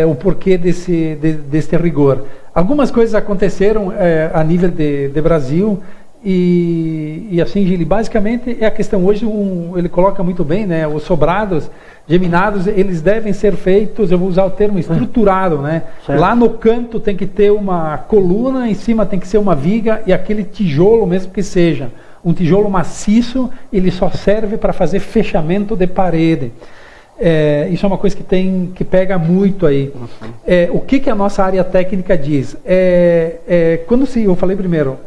o porquê desse rigor. Algumas coisas aconteceram a nível de Brasil, e assim, Gili, basicamente é a questão hoje, ele coloca muito bem, né, os sobrados geminados, eles devem ser feitos, eu vou usar o termo estruturado, né? Certo. Lá no canto tem que ter uma coluna, em cima tem que ser uma viga, e aquele tijolo, mesmo que seja um tijolo maciço, ele só serve para fazer fechamento de parede. Isso é uma coisa que pega muito aí. O que a nossa área técnica diz? Eu falei primeiro,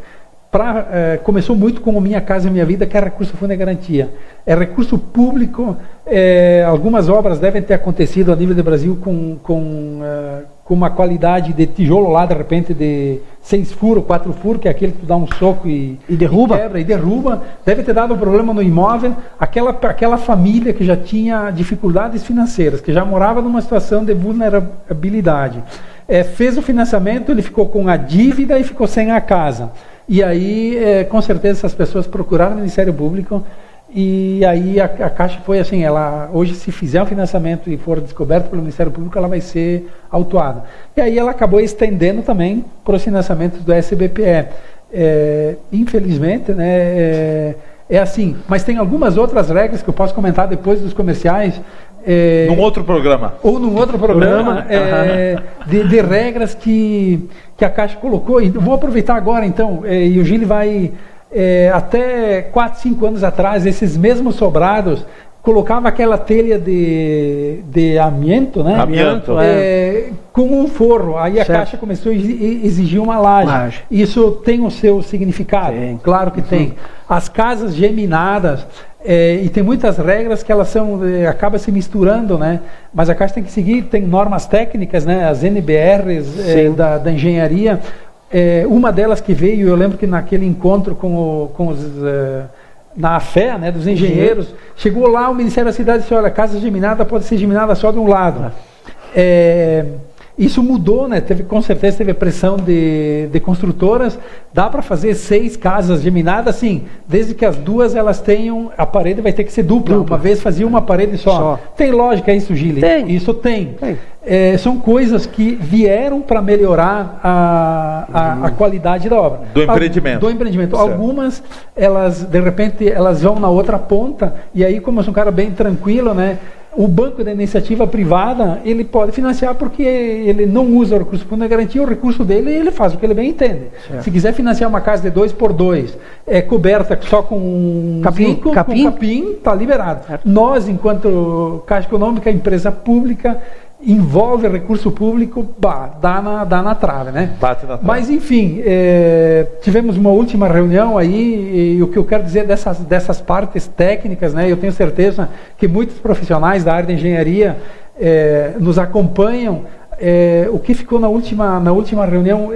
começou muito com o Minha Casa Minha Vida, que é recurso fundo de garantia. É recurso público, algumas obras devem ter acontecido a nível do Brasil com uma qualidade de tijolo lá, de repente, de 6 furos, 4 furos, que é aquele que tu dá um soco e derruba. E quebra e derruba. Deve ter dado um problema no imóvel. Aquela família que já tinha dificuldades financeiras, que já morava numa situação de vulnerabilidade. Fez o financiamento, ele ficou com a dívida e ficou sem a casa. E aí, com certeza, essas pessoas procuraram o Ministério Público, e aí a Caixa foi assim, hoje, se fizer um financiamento e for descoberto pelo Ministério Público, ela vai ser autuada. E aí ela acabou estendendo também para os financiamentos do SBPE. Infelizmente, né, É assim, mas tem algumas outras regras que eu posso comentar depois dos comerciais. Num outro programa. Ou num outro programa, de regras que a Caixa colocou. E vou aproveitar agora, então, e o Gili vai... até 4, 5 anos atrás, esses mesmos sobrados colocava aquela telha de amianto, né? Amianto, com um forro. Aí a Caixa começou a exigir uma laje. Isso tem o seu significado, claro que tem. As casas geminadas, e tem muitas regras que elas são, acaba se misturando, né? Mas a Caixa tem que seguir, tem normas técnicas, né? As NBRs da engenharia. Uma delas que veio, eu lembro que naquele encontro com os na AFE, né, dos engenheiros, chegou lá o Ministério da Cidade e disse, olha, a casa geminada pode ser geminada só de um lado. Isso mudou, né? Com certeza teve a pressão de construtoras. Dá para fazer 6 casas geminadas, sim, desde que as 2 elas tenham, a parede vai ter que ser dupla. Uma vez fazia uma parede só. Tem lógica isso, Gili? Tem. Isso tem. São coisas que vieram para melhorar a qualidade da obra. Do empreendimento. Certo. Algumas, elas, de repente, elas vão na outra ponta, e aí, como eu sou um cara bem tranquilo, né? O banco da iniciativa privada, ele pode financiar porque ele não usa o recurso fundo de garantia, o recurso dele, ele faz o que ele bem entende. Certo. Se quiser financiar uma casa de 2x2, coberta só com capim, está liberado. Certo. Nós, enquanto Caixa Econômica, empresa pública, envolve recurso público, dá na trave, né? Bate na trave. Mas enfim, tivemos uma última reunião aí, e o que eu quero dizer dessas partes técnicas, né? Eu tenho certeza que muitos profissionais da área de engenharia nos acompanham. O que ficou na última reunião,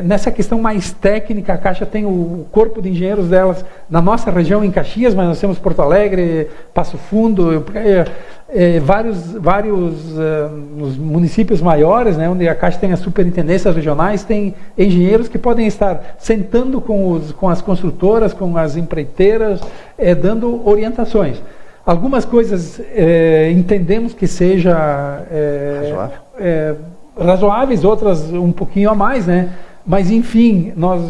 nessa questão mais técnica, a Caixa tem o corpo de engenheiros delas na nossa região em Caxias, mas nós temos Porto Alegre, Passo Fundo, vários nos municípios maiores, né, onde a Caixa tem as superintendências regionais, tem engenheiros que podem estar sentando com as construtoras, com as empreiteiras, dando orientações. Algumas coisas entendemos que seja razoáveis, outras um pouquinho a mais, né? Mas enfim, nós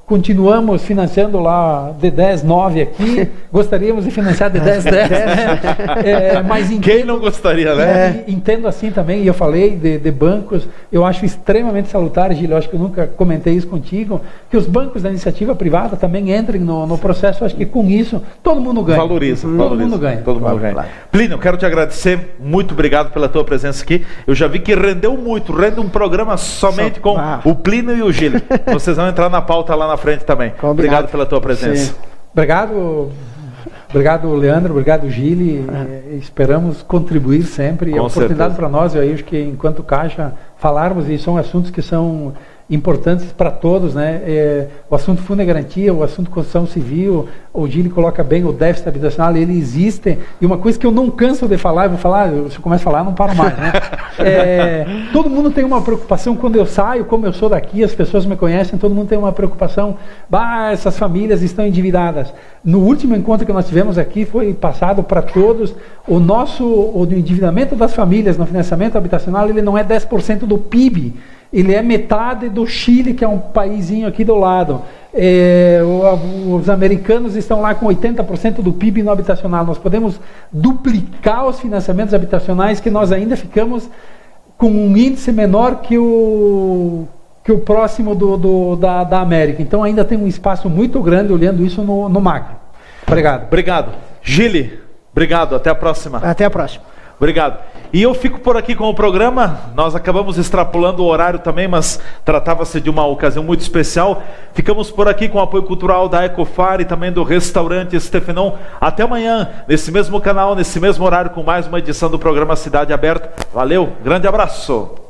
continuamos financiando lá de 10,9 aqui, gostaríamos de financiar de 10,10, né? Mas entendo, quem não gostaria, né? Entendo assim também, e eu falei de bancos, eu acho extremamente salutar, Gil, eu acho que eu nunca comentei isso contigo, que os bancos da iniciativa privada também entrem no processo, eu acho que com isso todo mundo ganha. Valoriza. Todo mundo ganha. Claro. Plínio, eu quero te agradecer, muito obrigado pela tua presença aqui, eu já vi que rende um programa somente com o Plínio e o Gil. Vocês vão entrar na pauta lá na frente também. Combinado. Obrigado pela tua presença. Sim. Obrigado, Leandro, obrigado, Gili. Esperamos contribuir sempre. Com a oportunidade para nós, eu acho que enquanto Caixa falarmos, e são assuntos que são importantes para todos, né? O assunto fundo de garantia, o assunto construção civil, o Gili coloca bem o déficit habitacional, ele existe, e uma coisa que eu não canso de falar, se eu começo a falar, não paro mais, né? Todo mundo tem uma preocupação, quando eu saio, como eu sou daqui, as pessoas me conhecem, todo mundo tem uma preocupação, essas famílias estão endividadas. No último encontro que nós tivemos aqui, foi passado para todos, o endividamento das famílias no financiamento habitacional, ele não é 10% do PIB, ele é metade do Chile, que é um paísinho aqui do lado. Os americanos estão lá com 80% do PIB no habitacional. Nós podemos duplicar os financiamentos habitacionais, que nós ainda ficamos com um índice menor que o próximo da América. Então ainda tem um espaço muito grande olhando isso no macro. Obrigado. Gili, obrigado. Até a próxima. Até a próxima. Obrigado. E eu fico por aqui com o programa. Nós acabamos extrapolando o horário também, mas tratava-se de uma ocasião muito especial. Ficamos por aqui com o apoio cultural da Ecofar e também do restaurante Stefanão. Até amanhã, nesse mesmo canal, nesse mesmo horário, com mais uma edição do programa Cidade Aberta. Valeu, grande abraço.